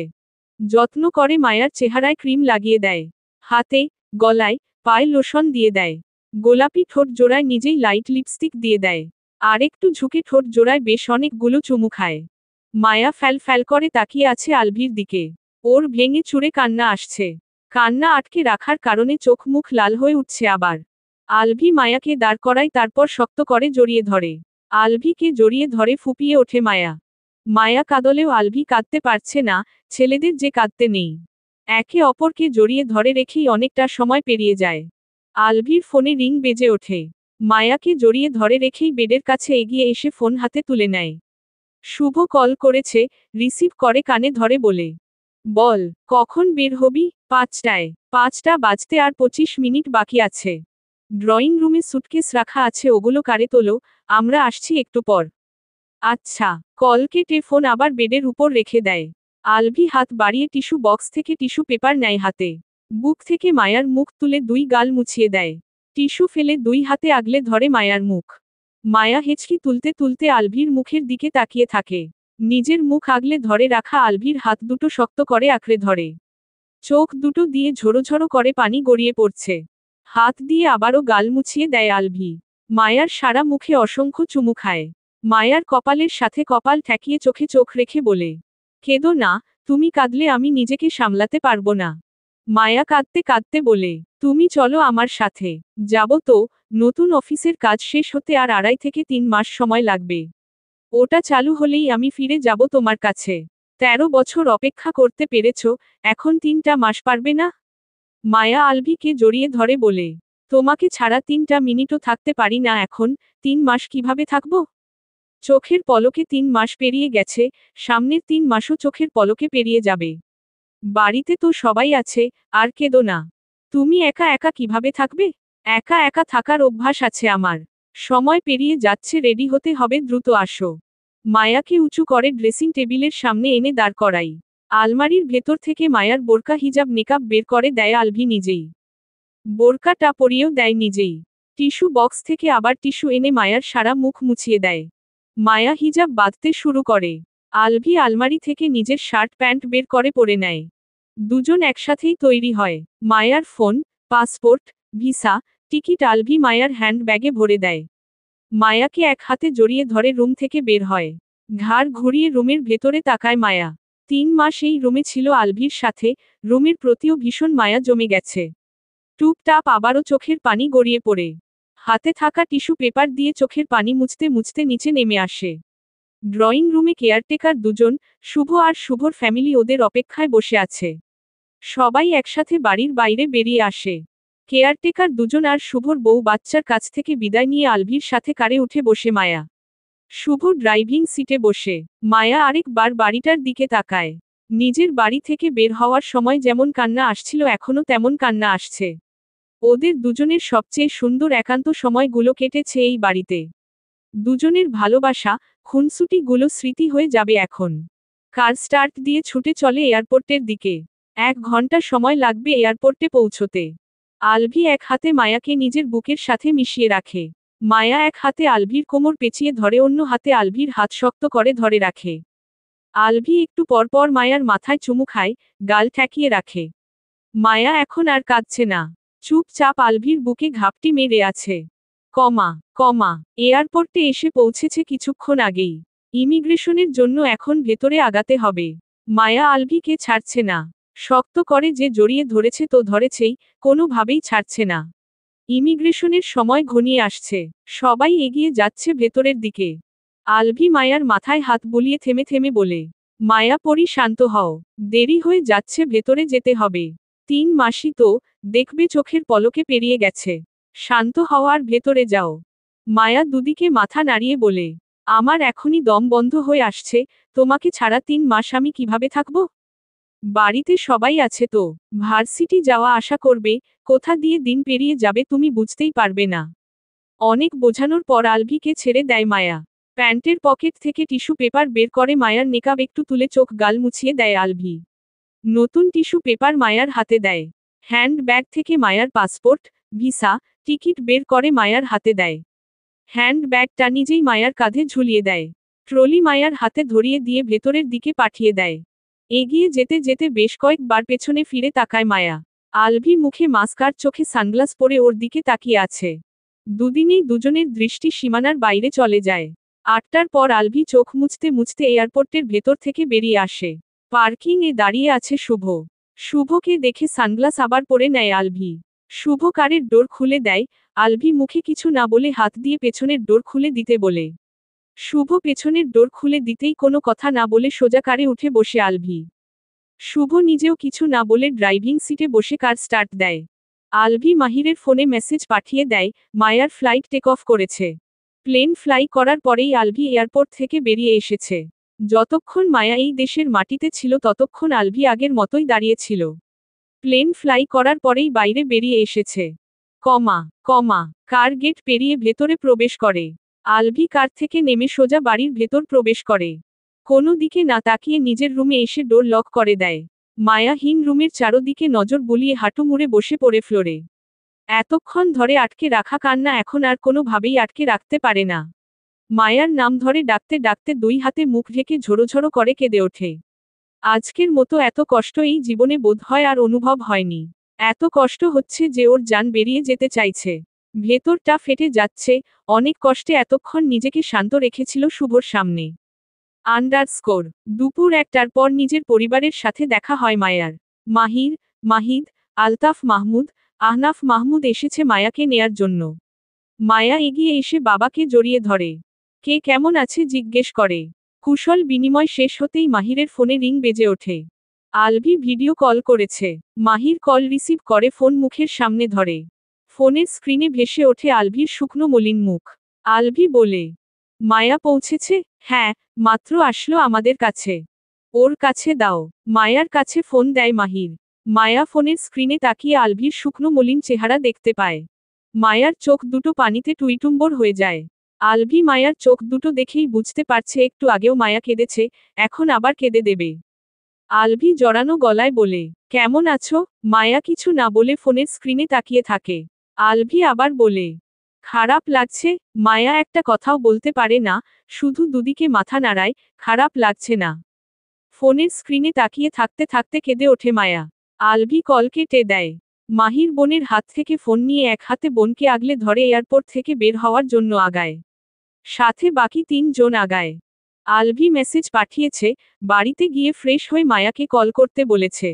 যত্ন করে মায়ার চেহারায় ক্রিম লাগিয়ে দেয়। হাতে, গলায়, পায়ে লোশন দিয়ে দেয়। গোলাপি ঠোঁট জোড়ায় নিজেই লাইট লিপস্টিক দিয়ে দেয়। আর একটু ঝুঁকে ঠোঁট জোড়ায় বেশ অনেকগুলো চুমু খায়। মায়া ফ্যাল ফ্যাল করে তাকিয়ে আছে আলভির দিকে। ওর ভেঙে চুরে কান্না আসছে। কান্না আটকে রাখার কারণে চোখ মুখ লাল হয়ে উঠছে আবার। আলভি মায়াকে দাঁড় করায়, তারপর শক্ত করে জড়িয়ে ধরে। আলভিকে জড়িয়ে ধরে ফুপিয়ে ওঠে মায়া। মায়া কাঁদলেও আলভি কাঁদতে পারছে না, ছেলেদের যে কাঁদতে নেই। একে অপরকে জড়িয়ে ধরে রেখেই অনেকটা সময় পেরিয়ে যায়। আলভির ফোনে রিং বেজে ওঠে। মায়াকে জড়িয়ে ধরে রেখেই বেডের কাছে এগিয়ে এসে ফোন হাতে তুলে নেয়। শুভ কল করেছে, রিসিভ করে কানে ধরে বলে, বল, কখন বের হবি? 5টায়। 5টা বাজতে আর 25 মিনিট বাকি আছে। ড্রয়িং রুমে সুটকেস রাখা আছে, ওগুলো কারে তোলো, আমরা আসছি একটু পর। আচ্ছা। কল কেটে ফোন আবার বেডের উপর রেখে দেয়। আলভি হাত বাড়িয়ে টিস্যু বক্স থেকে টিস্যু পেপার নেয় হাতে। বুক থেকে মায়ার মুখ তুলে 2 গাল মুছিয়ে দেয়। টিস্যু ফেলে 2 হাতে আগলে ধরে মায়ার মুখ। মায়া হেঁচকি তুলতে তুলতে আলভির মুখের দিকে তাকিয়ে থাকে। নিজের মুখ আগলে ধরে রাখা আলভির হাত দুটো শক্ত করে আঁকড়ে ধরে। চোখ দুটো দিয়ে ঝোড়ো করে পানি গড়িয়ে পড়ছে। হাত দিয়ে আবারও গাল মুছিয়ে দেয় আলভি। মায়ার সারা মুখে অসংখ্য চুমু খায়। মায়ার কপালের সাথে কপাল ঠেকিয়ে চোখে চোখ রেখে বলে, কেঁদো না, তুমি কাঁদলে আমি নিজেকে সামলাতে পারবো না। মায়া কাঁদতে কাঁদতে বলে, তুমি চলো আমার সাথে। যাব তো, নতুন অফিসের কাজ শেষ হতে আর 2.5 থেকে 3 মাস সময় লাগবে। ওটা চালু হলেই আমি ফিরে যাব তোমার কাছে। 13 বছর অপেক্ষা করতে পেরেছ, এখন 3টা মাস পারবে না? মায়া আলভিকে জড়িয়ে ধরে বলে, তোমাকে ছাড়া 3টা মিনিটও থাকতে পারি না এখন, 3 মাস কিভাবে থাকব? চোখের পলকে 3 মাস পেরিয়ে গেছে, সামনের 3 মাসও চোখের পলকে পেরিয়ে যাবে। বাড়িতে তো সবাই আছে, আর কেঁদো না। তুমি একা একা কিভাবে থাকবে? একা একা থাকার অভ্যাস আছে আমার। সময় পেরিয়ে যাচ্ছে, রেডি হতে হবে, দ্রুত আসো। মায়াকে উঁচু করে ড্রেসিং টেবিলের সামনে এনে দাঁড় করাই। আলমারির ভেতর থেকে মায়ার বোরকা হিজাব নেকাব বের করে দেয় আলভি নিজেই। বোরকাটা পরিয়েও দেয় নিজেই। টিস্যু বক্স থেকে আবার টিস্যু এনে মায়ার সারা মুখ মুছিয়ে দেয়। মায়া হিজাব বাঁধতে শুরু করে। আলভি আলমারি থেকে নিজের শার্ট প্যান্ট বের করে পরে নেয়। দুজন একসাথেই তৈরি হয়। মায়ার phone, passport, visa, ticket Alvi মায়ার হ্যান্ড ব্যাগে ভরে দেয়। মায়াকে এক হাতে জড়িয়ে ধরে রুম থেকে বের হয়। ঘাড় ঘুরিয়ে রুমের ভেতরে তাকায় মায়া। 3 মাস এই রুমে ছিল আলভির সাথে, রুমের প্রতিও ভীষণ মায়া জমে গেছে। টুপটাপ আবারও চোখের পানি গড়িয়ে পড়ে। হাতে থাকা টিস্যু পেপার দিয়ে চোখের পানি মুছতে মুছতে নিচে নেমে আসে। ড্রয়িং রুমে কেয়ারটেকার দুজন, শুভ আর শুভর ফ্যামিলি ওদের অপেক্ষায় বসে আছে। সবাই একসাথে বাড়ির বাইরে বেরিয়ে আসে। কেয়ারটেকার দুজন আর শুভর বউ বাচ্চার কাছ থেকে বিদায় নিয়ে আলভির সাথে কারে উঠে বসে মায়া। শুভ ড্রাইভিং সিটে বসে। মায়া আরেকবার বাড়িটার দিকে তাকায়। নিজের বাড়ি থেকে বের হওয়ার সময় যেমন কান্না আসছিল এখনো তেমন কান্না আসছে। ওদের দুজনের সবচেয়ে সুন্দর একান্ত সময়গুলো কেটেছে এই বাড়িতে। দুজনের ভালোবাসা, খুনসুটিগুলো স্মৃতি হয়ে যাবে এখন। কার স্টার্ট দিয়ে ছুটে চলে এয়ারপোর্টের দিকে। 1 ঘন্টা সময় লাগবে এয়ারপোর্টে পৌঁছতে। আলভি এক হাতে মায়াকে নিজের বুকের সাথে মিশিয়ে রাখে। মায়া এক হাতে আলভির কোমর পেঁচিয়ে ধরে, অন্য হাতে আলভির হাত শক্ত করে ধরে রাখে। আলভি একটু পরপর মায়ার মাথায় চুমু খায়, গাল ঠেকিয়ে রাখে। মায়া এখন আর কাঁদছে না। চুপচাপ আলভির বুকে ঘাপটি মেরে আছে। কমা এয়ারপোর্টে এসে পৌঁছেছে কিছুক্ষণ আগেই। ইমিগ্রেশনের জন্য এখন ভেতরে আগাতে হবে। মায়া আলভিকে ছাড়ছে না। শক্ত করে যে জড়িয়ে ধরেছে তো ধরেছেই, কোনোভাবেই ছাড়ছে না। ইমিগ্রেশনের সময় ঘনিয়ে আসছে। সবাই এগিয়ে যাচ্ছে ভেতরের দিকে। আলভি মায়ার মাথায় হাত বুলিয়ে থেমে থেমে বলে, মায়া পরি শান্ত হও, দেরি হয়ে যাচ্ছে, ভেতরে যেতে হবে। 3 মাসই তো, দেখবে চোখের পলকে পেরিয়ে গেছে। শান্ত হও আর ভেতরে যাও। মায়া দুদিকে মাথা নাড়িয়ে বলে, আমার এখনই দম বন্ধ হয়ে আসছে, তোমাকে ছাড়া 3 মাস আমি কিভাবে থাকব? বাড়িতে সবাই আছে তো, ভার্সিটি যাওয়া আসা করবে, কোথা দিয়ে দিন পেরিয়ে যাবে তুমি বুঝতেই পারবে না। অনেক বোঝানোর পর আলভিকে ছেড়ে দেয় মায়া। প্যান্টের পকেট থেকে টিস্যু পেপার বের করে মায়ার নেকাব একটু তুলে চোখ গাল মুছিয়ে দেয় আলভি। নতুন টিস্যু পেপার মায়ার হাতে দেয়। হ্যান্ড ব্যাগ থেকে মায়ার পাসপোর্ট, ভিসা, টিকিট বের করে মায়ার হাতে দেয়। হ্যান্ড ব্যাগটা নিজেই মায়ার কাঁধে ঝুলিয়ে দেয়। ট্রলি মায়ার হাতে ধরিয়ে দিয়ে ভেতরের দিকে পাঠিয়ে দেয়। এগিয়ে যেতে যেতে বেশ কয়েকবার পেছনে ফিরে তাকায় মায়া। আলভি মুখে মাস্ক আর চোখে সানগ্লাস পরে ওর দিকে তাকিয়ে আছে। দুদিনেই দুজনের দৃষ্টি সীমানার বাইরে চলে যায়। 8টার পর আলভি চোখ মুছতে মুছতে এয়ারপোর্টের ভেতর থেকে বেরিয়ে আসে। পার্কিং এ দাঁড়িয়ে আছে শুভ। শুভকে দেখে সানগ্লাস আবার পরে নেয় আলভি। শুভ কারের ডোর খুলে দেয়। আলভি মুখে কিছু না বলে হাত দিয়ে পেছনের ডোর খুলে দিতে বলে। শুভ পেছনের ডোর খুলে দিতেই কোনো কথা না বলে সোজা কারে উঠে বসে আলভি। শুভ নিজেও কিছু না বলে ড্রাইভিং সিটে বসে কার স্টার্ট দেয়। আলভি মাহিরের ফোনে মেসেজ পাঠিয়ে দেয়, মায়ার ফ্লাইট টেক অফ করেছে। প্লেন ফ্লাই করার পরেই আলভি এয়ারপোর্ট থেকে বেরিয়ে এসেছে। যতক্ষণ মায়া এই দেশের মাটিতে ছিল ততক্ষণ আলভি আগের মতোই দাঁড়িয়ে ছিল। প্লেন ফ্লাই করার পরেই বাইরে বেরিয়ে এসেছে। কার গেট পেরিয়ে ভেতরে প্রবেশ করে। আলভি কার থেকে নেমে সোজা বাড়ির ভেতর প্রবেশ করে। কোনো দিকে না তাকিয়ে নিজের রুমে এসে ডোর লক করে দেয়। মায়াহীন রুমের চারদিকে নজর বুলিয়ে হাঁটু মুড়ে বসে পড়ে ফ্লোরে। এতক্ষণ ধরে আটকে রাখা কান্না এখন আর কোনোভাবেই আটকে রাখতে পারে না। মায়ার নাম ধরে ডাকতে ডাকতে 2 হাতে মুখ ঢেকে ঝোড়ো করে কেঁদে ওঠে। আজকের মতো এত কষ্ট এই জীবনে বোধহয় আর অনুভব হয়নি। এত কষ্ট হচ্ছে যে ওর জান বেরিয়ে যেতে চাইছে। ভেতরটা ফেটে যাচ্ছে। অনেক কষ্টে এতক্ষণ নিজেকে শান্ত রেখেছিল শুভর সামনে। দুপুর 1টার পর নিজের পরিবারের সাথে দেখা হয় মায়ার। মাহিদ, আলতাফ মাহমুদ, আহনাফ মাহমুদ এসেছে মায়াকে নেয়ার জন্য। মায়া এগিয়ে এসে বাবাকে জড়িয়ে ধরে। কে কেমন আছে জিজ্ঞেস করে। কুশল বিনিময় শেষ হতেই মাহিরের ফোনে রিং বেজে ওঠে। আলভি ভিডিও কল করেছে। মাহির কল রিসিভ করে ফোন মুখের সামনে ধরে। ফোনের স্ক্রিনে ভেসে ওঠে আলভির শুকনো মলিন মুখ। আলভি বলে, মায়া পৌঁছেছে? হ্যাঁ, মাত্র আসলো আমাদের কাছে। ওর কাছে দাও। মায়ার কাছে ফোন দেয় মাহির। মায়া ফোনের স্ক্রিনে তাকিয়ে আলভির শুকনো মলিন চেহারা দেখতে পায়। মায়ার চোখ দুটো পানিতে টুইটুম্বর হয়ে যায়। আলভি মায়ার চোখ দুটো দেখেই বুঝতে পারছে একটু আগেও মায়া কেঁদেছে, এখন আবার কেঁদে দেবে। আলভি জড়ানো গলায় বলে, কেমন আছো? মায়া কিছু না বলে ফোনের স্ক্রিনে তাকিয়ে থাকে। আলভি আবার বলে, খারাপ লাগছে? মায়া একটা কথাও বলতে পারে না, শুধু দুদিকে মাথা নাড়ায়, খারাপ লাগছে না। ফোনের স্ক্রিনে তাকিয়ে থাকতে থাকতে কেঁদে ওঠে মায়া। আলভি কল কেটে দেয়। মাহির বোনের হাত থেকে ফোন নিয়ে এক হাতে বোনকে আগলে ধরে এয়ারপোর্ট থেকে বের হওয়ার জন্য আগায়। সাথে বাকি 3 জন আগায়। আলভি মেসেজ পাঠিয়েছে, বাড়িতে গিয়ে ফ্রেশ হয়ে মায়াকে কল করতে বলেছে।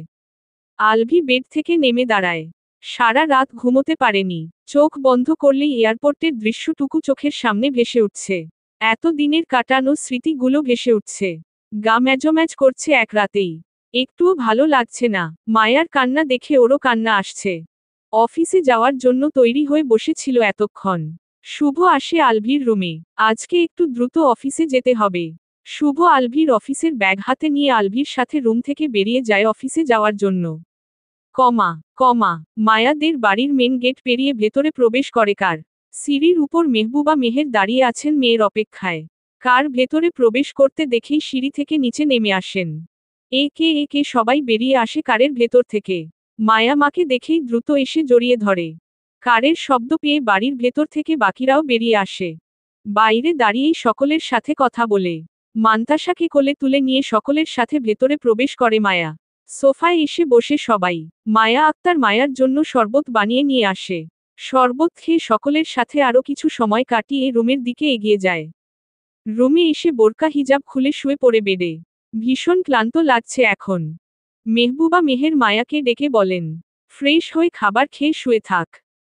আলভি বেড থেকে নেমে দাঁড়ায়। সারা রাত ঘুমোতে পারেনি। চোখ বন্ধ করলেই এয়ারপোর্টের দৃশ্যটুকু চোখের সামনে ভেসে উঠছে। এত দিনের কাটানো স্মৃতিগুলো ভেসে উঠছে। গা ম্যাজম্যাজ করছে এক রাতেই। একটুও ভালো লাগছে না। মায়ার কান্না দেখে ওরও কান্না আসছে। অফিসে যাওয়ার জন্য তৈরি হয়ে বসেছিল এতক্ষণ। শুভ আসে আলভির রুমে। আজকে একটু দ্রুত অফিসে যেতে হবে। শুভ আলভির অফিসের ব্যাগ হাতে নিয়ে আলভির সাথে রুম থেকে বেরিয়ে যায় অফিসে যাওয়ার জন্য। কমা কমা মায়াদের বাড়ির মেন গেট পেরিয়ে ভেতরে প্রবেশ করে কার। সিঁড়ির উপর মেহবুবা মেহের দাঁড়িয়ে আছেন মেয়ের অপেক্ষায়। কার ভেতরে প্রবেশ করতে দেখেই সিঁড়ি থেকে নিচে নেমে আসেন। একে একে সবাই বেরিয়ে আসে কারের ভেতর থেকে। মায়া মাকে দেখেই দ্রুত এসে জড়িয়ে ধরে। কারের শব্দ পেয়ে বাড়ির ভেতর থেকে বাকিরাও বেরিয়ে আসে। বাইরে দাঁড়িয়েই সকলের সাথে কথা বলে। মান্তাসাকে কোলে তুলে নিয়ে সকলের সাথে ভেতরে প্রবেশ করে মায়া। সোফায় এসে বসে সবাই। মায়া আক্তার মায়ার জন্য শরবত বানিয়ে নিয়ে আসে। শরবত খেয়ে সকলের সাথে আরও কিছু সময় কাটিয়ে রুমের দিকে এগিয়ে যায়। রুমে এসে বোরকা হিজাব খুলে শুয়ে পড়ে বেডে। ভীষণ ক্লান্ত লাগছে এখন। মেহবুবা মেহের মায়াকে ডেকে বলেন, ফ্রেশ হয়ে খাবার খেয়ে শুয়ে থাক।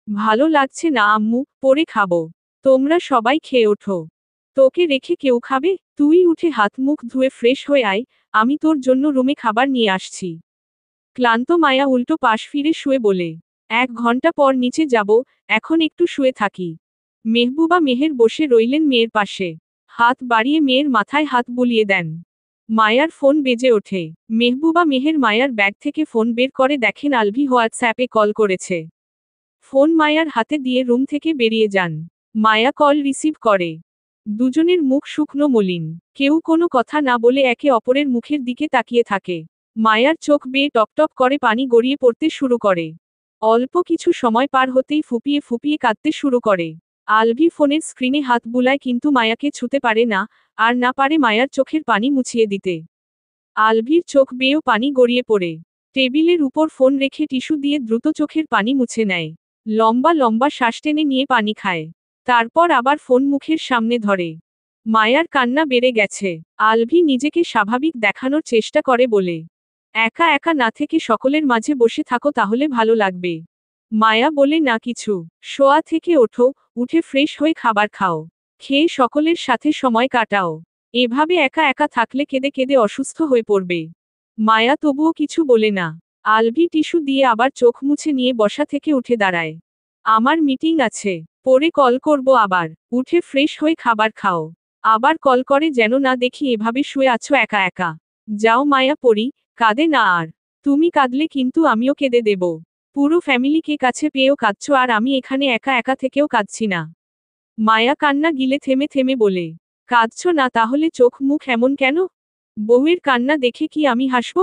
ভালো লাগছে না আম্মু, পরে খাবো। তোমরা সবাই খেয়ে ওঠো। তোকে রেখে কেউ খাবে? তুই উঠে হাত মুখ ধুয়ে ফ্রেশ হয়ে আয়, আমি তোর জন্য রুমে খাবার নিয়ে আসছি। ক্লান্ত মায়া উল্টো পাশ ফিরে শুয়ে বলে, 1 ঘন্টা পর নিচে যাব, এখন একটু শুয়ে থাকি। মেহবুবা মেহের বসে রইলেন মেয়ের পাশে। হাত বাড়িয়ে মেয়ের মাথায় হাত বুলিয়ে দেন। মায়ার ফোন বেজে ওঠে। মেহবুবা মেহের মায়ার ব্যাগ থেকে ফোন বের করে দেখেন আলভি হোয়াটসঅ্যাপে কল করেছে। ফোন মায়ার হাতে দিয়ে রুম থেকে বেরিয়ে যান। মায়া কল রিসিভ করে। দুজনের মুখ শুকনো মলিন। কেউ কোনো কথা না বলে একে অপরের মুখের দিকে তাকিয়ে থাকে। মায়ার চোখ বেয়ে টপটপ করে পানি গড়িয়ে পড়তে শুরু করে। অল্প কিছু সময় পার হতেই ফুপিয়ে ফুপিয়ে কাঁদতে শুরু করে। আলভি ফোনের স্ক্রিনে হাত বুলায় কিন্তু মায়াকে ছুতে পারে না, আর না পারে মায়ার চোখের পানি মুছিয়ে দিতে। আলভির চোখ বেয়েও পানি গড়িয়ে পড়ে। টেবিলের উপর ফোন রেখে টিস্যু দিয়ে দ্রুত চোখের পানি মুছে নেয়। লম্বা লম্বা শ্বাস টেনে নিয়ে পানি খায়। তারপর আবার ফোন মুখের সামনে ধরে। মায়ার কান্না বেড়ে গেছে। আলভি নিজেকে স্বাভাবিক দেখানোর চেষ্টা করে বলে, একা একা না থেকে সকলের মাঝে বসে থাকো তাহলে ভালো লাগবে। মায়া বলে না কিছু। শোয়া থেকে ওঠো, উঠে ফ্রেশ হয়ে খাবার খাও। খেয়ে সকলের সাথে সময় কাটাও। এভাবে একা একা থাকলে কেঁদে কেঁদে অসুস্থ হয়ে পড়বে। মায়া তবুও কিছু বলে না। আলভি টিস্যু দিয়ে আবার চোখ মুছে নিয়ে বসা থেকে উঠে দাঁড়ায়। আমার মিটিং আছে, পরে কল করব আবার। উঠে ফ্রেশ হয়ে খাবার খাও। আবার কল করে যেন না দেখি এভাবে শুয়ে আছো একা একা। যাও মায়া পড়ি, কাঁদে না আর। তুমি কাঁদলে কিন্তু আমিও কেঁদে দেব। পুরো ফ্যামিলিকে কাছে পেয়েও কাঁদছো আর আমি এখানে একা একা থেকেও কাঁদছি না। মায়া কান্না গিলে থেমে থেমে বলে, কাঁদছো না তাহলে চোখ মুখ এমন কেন? বউয়ের কান্না দেখে কি আমি হাসব?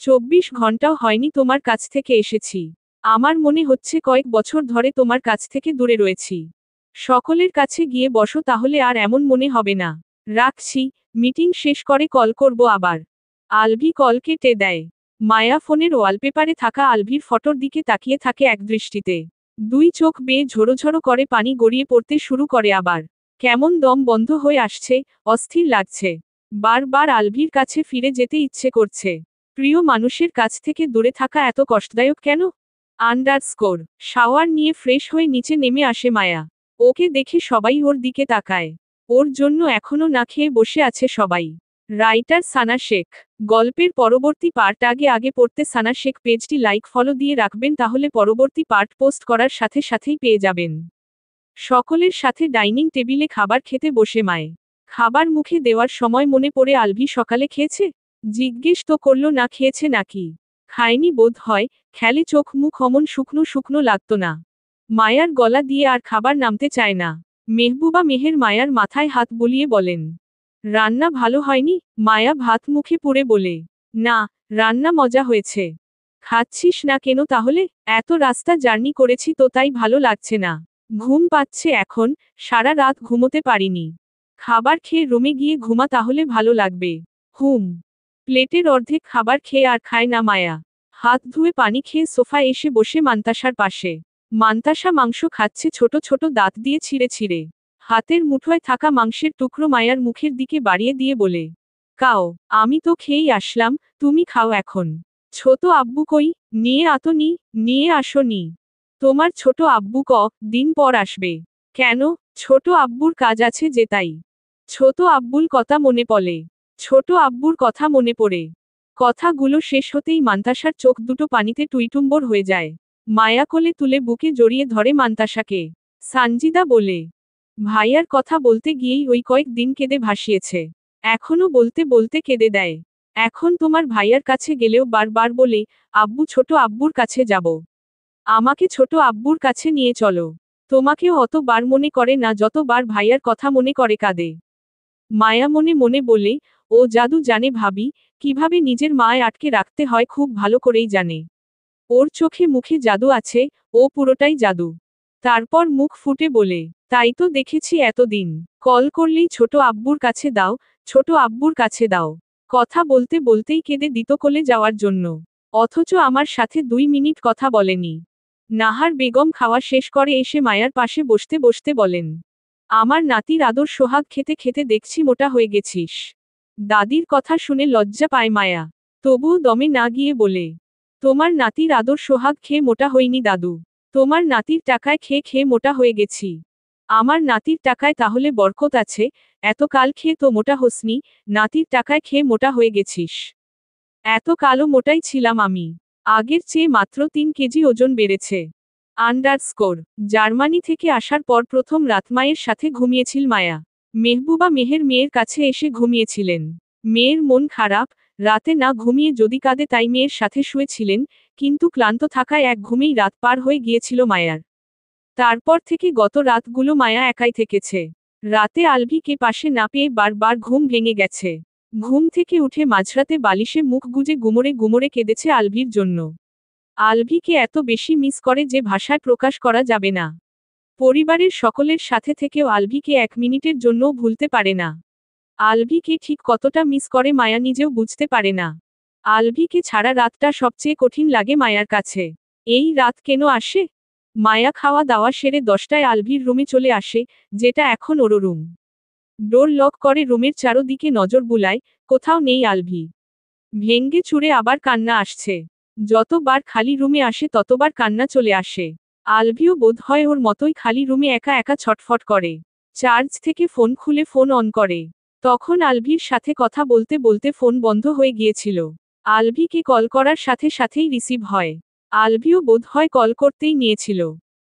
24 ঘন্টাও হয়নি তোমার কাছ থেকে এসেছি। আমার মনে হচ্ছে কয়েক বছর ধরে তোমার কাছ থেকে দূরে রয়েছি। সকলের কাছে গিয়ে বসো তাহলে আর এমন মনে হবে না। রাখছি, মিটিং শেষ করে কল করব আবার। আলভি কল কেটে দেয়। মায়া ফোনের ওয়ালপেপারে থাকা আলভির ফটোর দিকে তাকিয়ে থাকে একদৃষ্টিতে। 2 চোখ বেয়ে ঝোড়ো করে পানি গড়িয়ে পড়তে শুরু করে আবার। কেমন দম বন্ধ হয়ে আসছে, অস্থির লাগছে। বারবার আলভির কাছে ফিরে যেতে ইচ্ছে করছে। প্রিয় মানুষের কাছ থেকে দূরে থাকা এত কষ্টদায়ক কেন? শাওয়ার নিয়ে ফ্রেশ হয়ে নিচে নেমে আসে মায়া। ওকে দেখে সবাই ওর দিকে তাকায়। ওর জন্য এখনো না খেয়ে বসে আছে সবাই। রাইটার সানা শেখ। গল্পের পরবর্তী পার্ট আগে পড়তে সানা শেখ পেজটি লাইক ফলো দিয়ে রাখবেন তাহলে পরবর্তী পার্ট পোস্ট করার সাথে সাথেই পেয়ে যাবেন। সকলের সাথে ডাইনিং টেবিলে খাবার খেতে বসে মায়ে। খাবার মুখে দেওয়ার সময় মনে পড়ে আলভি সকালে খেয়েছে? জিজ্ঞেস তো করল না খেয়েছে নাকি। খায়নি বোধ হয়, খেলে চোখ মুখ অমন শুকনো শুকনো লাগতো না। মায়ার গলা দিয়ে আর খাবার নামতে চায় না। মেহবুবা মেহের মায়ার মাথায় হাত বুলিয়ে বলেন, রান্না ভালো হয়নি? মায়া ভাত মুখে পুরে বলে, না, রান্না মজা হয়েছে। খাচ্ছিস না কেন তাহলে? এত রাস্তা জার্নি করেছি তো তাই ভালো লাগছে না। ঘুম পাচ্ছে এখন, সারা রাত ঘুমোতে পারিনি। খাবার খেয়ে রুমে গিয়ে ঘুমা তাহলে ভালো লাগবে। হুম। প্লেটের অর্ধেক খাবার খেয়ে আর খায় না মায়া। হাত ধুয়ে পানি খেয়ে সোফায় এসে বসে মান্তাসার পাশে। মান্তাসা মাংস খাচ্ছে ছোট ছোট দাঁত দিয়ে ছিঁড়ে ছিঁড়ে। হাতের মুঠোয় থাকা মাংসের টুকরো মায়ার মুখের দিকে বাড়িয়ে দিয়ে বলে, কাও, আমি তো খেয়েই আসলাম, তুমি খাও এখন। ছোট আব্বু কই, নিয়ে আতনি, নিয়ে আসনি। তোমার ছোট আব্বু দিন পর আসবে। কেন? ছোট আব্বুর কাজ আছে যে তাই। ছোট আব্বুর কথা মনে পড়ে। ছোট আব্বুর কথা মনে পড়ে। কথাগুলো শেষ হতেই মান্তাসার চোখ দুটো পানিতে টুইটুম্বর হয়ে যায়। মায়া কোলে তুলে বুকে জড়িয়ে ধরে মান্তাসাকে। সানজিদা বলে, ভাইয়ার কথা বলতে গিয়েই ওই কয়েক দিন কেঁদে ভাসিয়েছে। এখনো বলতে বলতে কেঁদে দেয়। এখন তোমার ভাইয়ার কাছে গেলেও বারবার বলে, আব্বু ছোট আব্বুর কাছে যাব। আমাকে ছোট আব্বুর কাছে নিয়ে চলো। তোমাকেও অতবার মনে করে না যতবার ভাইয়ার কথা মনে করে কাঁদে। মায়া মনে মনে বলে, ও জাদু জানে ভাবি, কিভাবে নিজের মায় আটকে রাখতে হয় খুব ভালো করেই জানে। ওর চোখে মুখে জাদু আছে, ও পুরোটাই জাদু। তারপর মুখ ফুটে বলে, তাই তো দেখেছি এতদিন, কল করলেই ছোট আব্বুর কাছে দাও, ছোট আব্বুর কাছে দাও। কথা বলতে বলতেই কেঁদে দিত কোলে যাওয়ার জন্য। অথচ আমার সাথে 2 মিনিট কথা বলেনি। নাহার বেগম খাওয়া শেষ করে এসে মায়ার পাশে বসতে বসতে বলেন, আমার নাতির আদর সোহাগ খেতে খেতে দেখছি মোটা হয়ে গেছিস। দাদির কথা শুনে লজ্জা পায় মায়া। তবুও দমে না গিয়ে বলে, তোমার নাতির আদর সোহাগ খেয়ে মোটা হইনি দাদু। তোমার নাতির টাকায় খেয়ে খেয়ে মোটা হয়ে গেছি। আমার নাতির টাকায় তাহলে বরকত আছে, এতকাল খেয়ে তো মোটা হোসনি, নাতির টাকায় খেয়ে মোটা হয়ে গেছিস। এতকালও মোটাই ছিলাম আমি। আগের চেয়ে মাত্র 3 কেজি ওজন বেড়েছে। আন্ডারস্কোর। জার্মানি থেকে আসার পর প্রথম রাত মায়ের সাথে ঘুমিয়েছিল মায়া। মেহবুবা মেয়ের কাছে এসে ঘুমিয়েছিলেন। মেয়ের মন খারাপ, রাতে না ঘুমিয়ে যদি কাঁদে তাই মেয়ের সাথে শুয়েছিলেন, কিন্তু ক্লান্ত থাকায় এক ঘুমেই রাত পার হয়ে গিয়েছিল মায়ার। তারপর থেকে গত রাতগুলো মায়া একাই থেকেছে। রাতে আলভিকে পাশে না পেয়ে বারবার ঘুম ভেঙে গেছে। ঘুম থেকে উঠে মাঝরাতে বালিশে মুখ গুজে গুমরে গুমরে কেঁদেছে আলভির জন্য। আলভিকে এত বেশি মিস করে যে ভাষায় প্রকাশ করা যাবে না। পরিবারের সকলের সাথে থেকেও আলভিকে 1 মিনিটের জন্যও ভুলতে পারে না। আলভিকে ঠিক কতটা মিস করে মায়া নিজেও বুঝতে পারে না। আলভিকে ছাড়া রাতটা সবচেয়ে কঠিন লাগে মায়ার কাছে। এই রাত কেন আসে? মায়া খাওয়া দাওয়া সেরে 10টায় আলভির রুমে চলে আসে, যেটা এখন ওর রুম। ডোর লক করে রুমের চারদিকে নজর বুলায়, কোথাও নেই আলভি। ভেঙ্গে চুরে আবার কান্না আসছে। যতবার খালি রুমে আসে ততবার কান্না চলে আসে। আলভিও বোধ হয় ওর মতোই খালি রুমে একা একা ছটফট করে। চার্জ থেকে ফোন খুলে ফোন অন করে। তখন আলভির সাথে কথা বলতে বলতে ফোন বন্ধ হয়ে গিয়েছিল। আলভিকে কল করার সাথে সাথেই রিসিভ হয়। আলভিও বোধ হয় কল করতেই নিয়েছিল।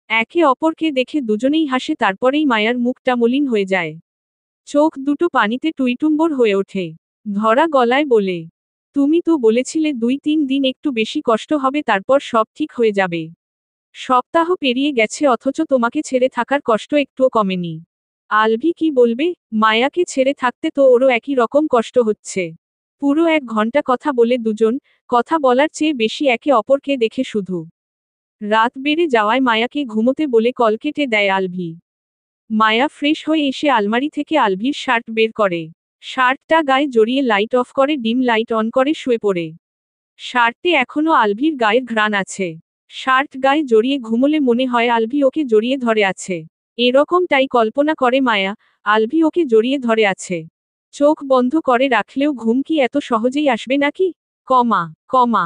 একে অপরকে দেখে দুজনেই হাসে, তারপরেই মায়ার মুখটা মলিন হয়ে যায়। চোখ দুটো পানিতে টুইটুম্বর হয়ে ওঠে। ধরা গলায় বলে, তুমি তো বলেছিলে 2-3 দিন একটু বেশি কষ্ট হবে, তারপর সব ঠিক হয়ে যাবে। সপ্তাহ পেরিয়ে গেছে অথচ তোমাকে ছেড়ে থাকার কষ্ট একটুও কমেনি। আলভি কি বলবে? মায়াকে ছেড়ে থাকতে তো ওরও একই রকম কষ্ট হচ্ছে। পুরো 1 ঘন্টা কথা বলে দুজন, কথা বলার চেয়ে বেশি একে অপরকে দেখে শুধু। রাত বেড়ে যাওয়ায় মায়াকে ঘুমোতে বলে কল কেটে দেয় আলভি। মায়া ফ্রেশ হয়ে এসে আলমারি থেকে আলভির শার্ট বের করে। শার্টটা গায়ে জড়িয়ে লাইট অফ করে ডিম লাইট অন করে শুয়ে পড়ে। শার্টে এখনো আলভির গায়ের ঘ্রাণ আছে। শার্ট গায়ে জড়িয়ে ঘুমোলে মনে হয় আলভি ওকে জড়িয়ে ধরে আছে। এরকমটাই কল্পনা করে মায়া, আলভি ওকে জড়িয়ে ধরে আছে। চোখ বন্ধ করে রাখলেও ঘুম কি এত সহজেই আসবে নাকি? কমা কমা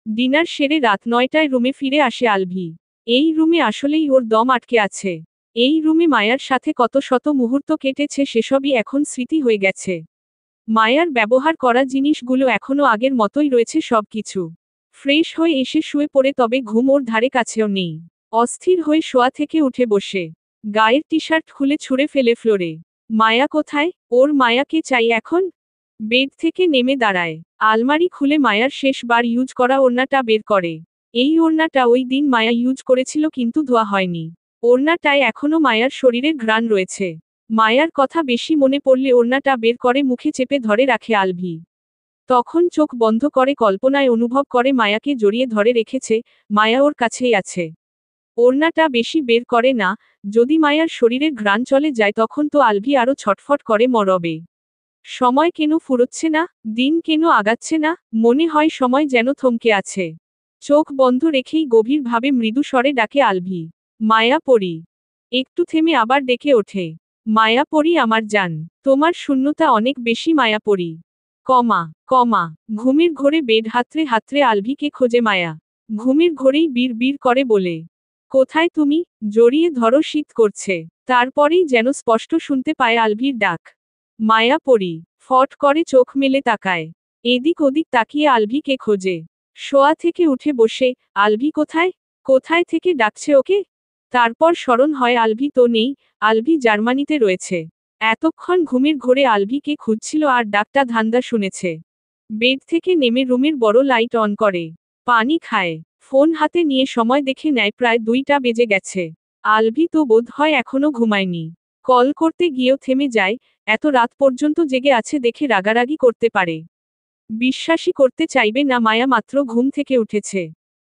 ডিনার সেরে রাত 9টায় রুমে ফিরে আসে আলভি। এই রুমে আসলেই ওর দম আটকে আছে। এই রুমে মায়ার সাথে কত শত মুহূর্ত কেটেছে সেসবই এখন স্মৃতি হয়ে গেছে। মায়ার ব্যবহার করা জিনিসগুলো এখনো আগের মতোই রয়েছে সবকিছু। ফ্রেশ হয়ে এসে শুয়ে পড়ে, তবে ঘুম ওর ধারে কাছেও নেই। অস্থির হয়ে শোয়া থেকে উঠে বসে গায়ের টি শার্ট খুলে ছুঁড়ে ফেলে ফ্লোরে। মায়া কোথায়? ওর মায়াকে চাই এখন। বেড থেকে নেমে দাঁড়ায়। আলমারি খুলে মায়ার শেষবার ইউজ করা ওড়নাটা বের করে। এই ওড়নাটা ওই দিন মায়া ইউজ করেছিল কিন্তু ধোয়া হয়নি। ওড়নাটায় এখনো মায়ার শরীরের ঘ্রাণ রয়েছে। মায়ার কথা বেশি মনে পড়লে ওড়নাটা বের করে মুখে চেপে ধরে রাখে আলভি। তখন চোখ বন্ধ করে কল্পনায় অনুভব করে মায়াকে জড়িয়ে ধরে রেখেছে, মায়া ওর কাছেই আছে। ওড়নাটা বেশি বের করে না, যদি মায়ার শরীরের ঘ্রাণ চলে যায় তখন তো আলভি আরো ছটফট করে মরবে। সময় কেন ফুরোচ্ছে না, দিন কেন আগাচ্ছে না, মনে হয় সময় যেন থমকে আছে। চোখ বন্ধ রেখেই গভীরভাবে মৃদু স্বরে ডাকে আলভি। মায়া পড়ি। একটু থেমে আবার ডেকে ওঠে। মায়া পড়ি আমার জান, তোমার শূন্যতা অনেক বেশি মায়া পড়ি। কমা কমা ঘুমের ঘোরে বেড হাতড়ে হাতড়ে আলভিকে খোঁজে মায়া। ঘুমের ঘোরেই বীর বীর করে বলে, কোথায় তুমি? জড়িয়ে ধরো, শীত করছে। তারপরেই যেন স্পষ্ট শুনতে পায় আলভির ডাক। মায়া পড়ি ফট করে চোখ মেলে তাকায়। এদিক ওদিক তাকিয়ে আলভিকে খোঁজে। শোয়া থেকে উঠে বসে, আলভি কোথায়? কোথায় থেকে ডাকছে ওকে? তারপর স্মরণ হয় আলভি তো নেই, আলভি জার্মানিতে রয়েছে। এতক্ষণ ঘুমের ঘোরে আলভিকে খুঁজছিল আর ডাকটা ধান্দা শুনেছে। বেড থেকে নেমে রুমের বড় লাইট অন করে। পানি খায়। ফোন হাতে নিয়ে সময় দেখে নেয় প্রায় 2টা বেজে গেছে। আলভি তো বোধ হয় এখনো ঘুমায়নি। কল করতে গিয়েও থেমে যায়, এত রাত পর্যন্ত জেগে আছে দেখে রাগারাগি করতে পারে। বিশ্বাসই করতে চাইবে না মায়া মাত্র ঘুম থেকে উঠেছে।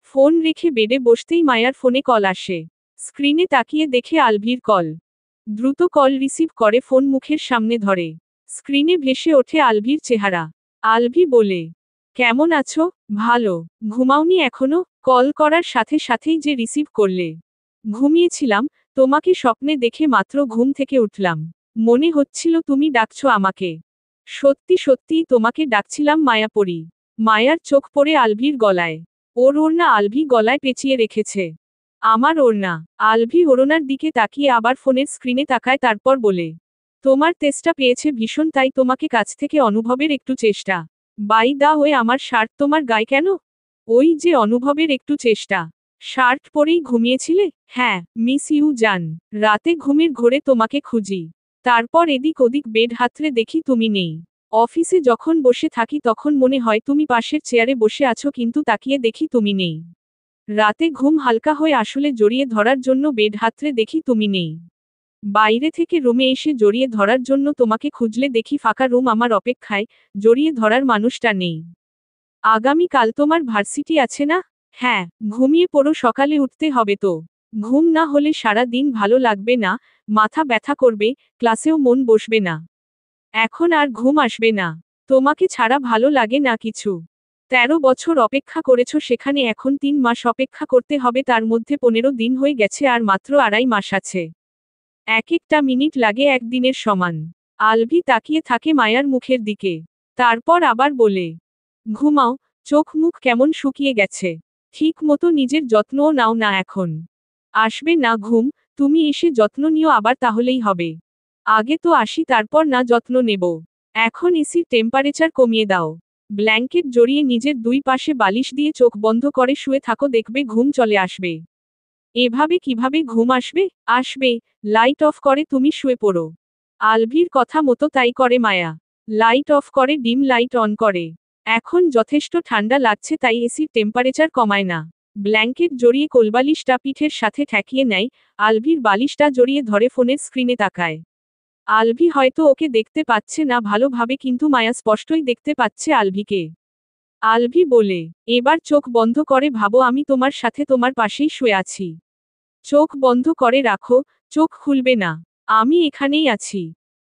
ফোন রেখে বেডে বসতেই মায়ার ফোনে কল আসে। স্ক্রিনে তাকিয়ে দেখে আলভির কল। দ্রুত কল রিসিভ করে ফোন মুখের সামনে ধরে। স্ক্রিনে ভেসে ওঠে আলভির চেহারা। আলভি বলে, কেমন আছো? ভালো। ঘুমাওনি এখনো? কল করার সাথে সাথেই যে রিসিভ করলে। ঘুমিয়েছিলাম, তোমাকে স্বপ্নে দেখে মাত্র ঘুম থেকে উঠলাম। মনে হচ্ছিল তুমি ডাকছো আমাকে। সত্যি সত্যিই তোমাকে ডাকছিলাম মায়াপরি। মায়ার চোখ পড়ে আলভির গলায়। ওর ওড়না আলভি গলায় পেঁচিয়ে রেখেছে। আমার ওড়না। আলভি ওড়নার দিকে তাকিয়ে আবার ফোনের স্ক্রিনে তাকায়, তারপর বলে, তোমার তেষ্টা পেয়েছে ভীষণ, তাই তোমাকে কাছ থেকে অনুভবের একটু চেষ্টা। বাই দা ওয়ে, আমার শার্ট তোমার গায়ে কেন? ওই যে অনুভবের একটু চেষ্টা। শার্ট পরেই ঘুমিয়েছিলে? হ্যাঁ, মিস ইউ জান। রাতে ঘুমের ঘোরে তোমাকে খুঁজি। তারপর এদিক ওদিক বেড হাতড়ে দেখি তুমি নেই। অফিসে যখন বসে থাকি তখন মনে হয় তুমি পাশের চেয়ারে বসে আছো, কিন্তু তাকিয়ে দেখি তুমি নেই। রাতে ঘুম হালকা হয়ে আসলে জড়িয়ে ধরার জন্য বেড হাতড়ে দেখি তুমি নেই। বাইরে থেকে রুমে এসে জড়িয়ে ধরার জন্য তোমাকে খুঁজলে দেখি ফাঁকা রুম আমার অপেক্ষায়, জড়িয়ে ধরার মানুষটা নেই। আগামীকাল তোমার ভার্সিটি আছে না? হ্যাঁ, ঘুমিয়ে পড়ো, সকালে উঠতে হবে তো। ঘুম না হলে সারা দিন ভালো লাগবে না, মাথা ব্যথা করবে, ক্লাসেও মন বসবে না। এখন আর ঘুম আসবে না। তোমাকে ছাড়া ভালো লাগে না কিছু। 13 বছর অপেক্ষা করেছ, সেখানে এখন 3 মাস অপেক্ষা করতে হবে, তার মধ্যে 15 দিন হয়ে গেছে আর মাত্র 2.5 মাস আছে। এক একটা মিনিট লাগে একদিনের সমান। আলভি তাকিয়ে থাকে মায়ার মুখের দিকে। তারপর আবার বলে, ঘুমাও, চোখ মুখ কেমন শুকিয়ে গেছে। ঠিক মতো নিজের যত্নও নাও না এখন। আসবে না ঘুম? তুমি এসে যত্ন নিও আবার, তাহলেই হবে। আগে তো আসি, তারপর না যত্ন নেব। এখন এসির টেম্পারেচার কমিয়ে দাও। ব্ল্যাঙ্কেট জড়িয়ে নিজের 2 পাশে বালিশ দিয়ে চোখ বন্ধ করে শুয়ে থাকো, দেখবে ঘুম চলে আসবে। এভাবে কিভাবে ঘুম আসবে? আসবে, লাইট অফ করে তুমি শুয়ে পড়ো। আলভির কথা মতো তাই করে মায়া। লাইট অফ করে ডিম লাইট অন করে। এখন যথেষ্ট ঠান্ডা লাগছে তাই এসির টেম্পারেচার কমায় না। ব্ল্যাঙ্কেট জড়িয়ে কোলবালিশটা পিঠের সাথে ঠেকিয়ে নেয়, আলভির বালিশটা জড়িয়ে ধরে ফোনের স্ক্রিনে তাকায়। আলভি হয়তো ওকে দেখতে পাচ্ছে না ভালোভাবে, কিন্তু মায়া স্পষ্টই দেখতে পাচ্ছে আলভিকে। আলভি বলে, এবার চোখ বন্ধ করে ভাবো আমি তোমার সাথে তোমার পাশেই শুয়ে আছি। চোখ বন্ধ করে রাখো, চোখ খুলবে না। আমি এখানেই আছি।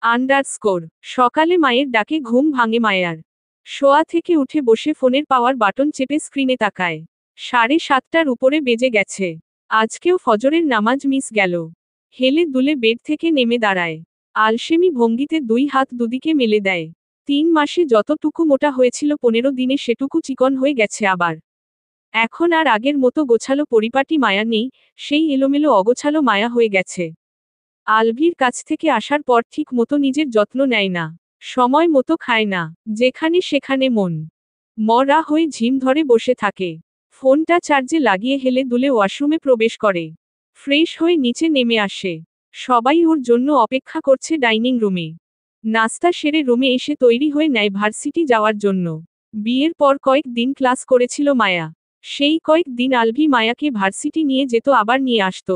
আন্ডারস্কোর। সকালে মায়ের ডাকে ঘুম ভাঙে মায়ার। শোয়া থেকে উঠে বসে ফোনের পাওয়ার বাটন চেপে স্ক্রিনে তাকায়। 7:30টার উপরে বেজে গেছে। আজকেও ফজরের নামাজ মিস গেল। হেলে দুলে বেড থেকে নেমে দাঁড়ায়। আলসেমি ভঙ্গিতে 2 হাত দুদিকে মেলে দেয়। 3 মাসে যতটুকু মোটা হয়েছিল 15 দিনে সেটুকু চিকন হয়ে গেছে আবার। এখন আর আগের মতো গোছালো পরিপাটি মায়া নেই, সেই এলোমেলো অগোছালো মায়া হয়ে গেছে। আলভির কাছ থেকে আসার পর ঠিক মতো নিজের যত্ন নেয় না। সময় মতো খায় না। যেখানে সেখানে মন মরা হয়ে ঝিম ধরে বসে থাকে। ফোনটা চার্জে লাগিয়ে হেলে দুলে ওয়াশরুমে প্রবেশ করে। ফ্রেশ হয়ে নিচে নেমে আসে। সবাই ওর জন্য অপেক্ষা করছে ডাইনিং রুমে। নাস্তা সেরে রুমে এসে তৈরি হয়ে নেয় ভার্সিটি যাওয়ার জন্য। বিয়ের পর কয়েক দিন ক্লাস করেছিল মায়া। সেই কয়েক দিন আলভি মায়াকে ভার্সিটি নিয়ে যেত আবার নিয়ে আসতো।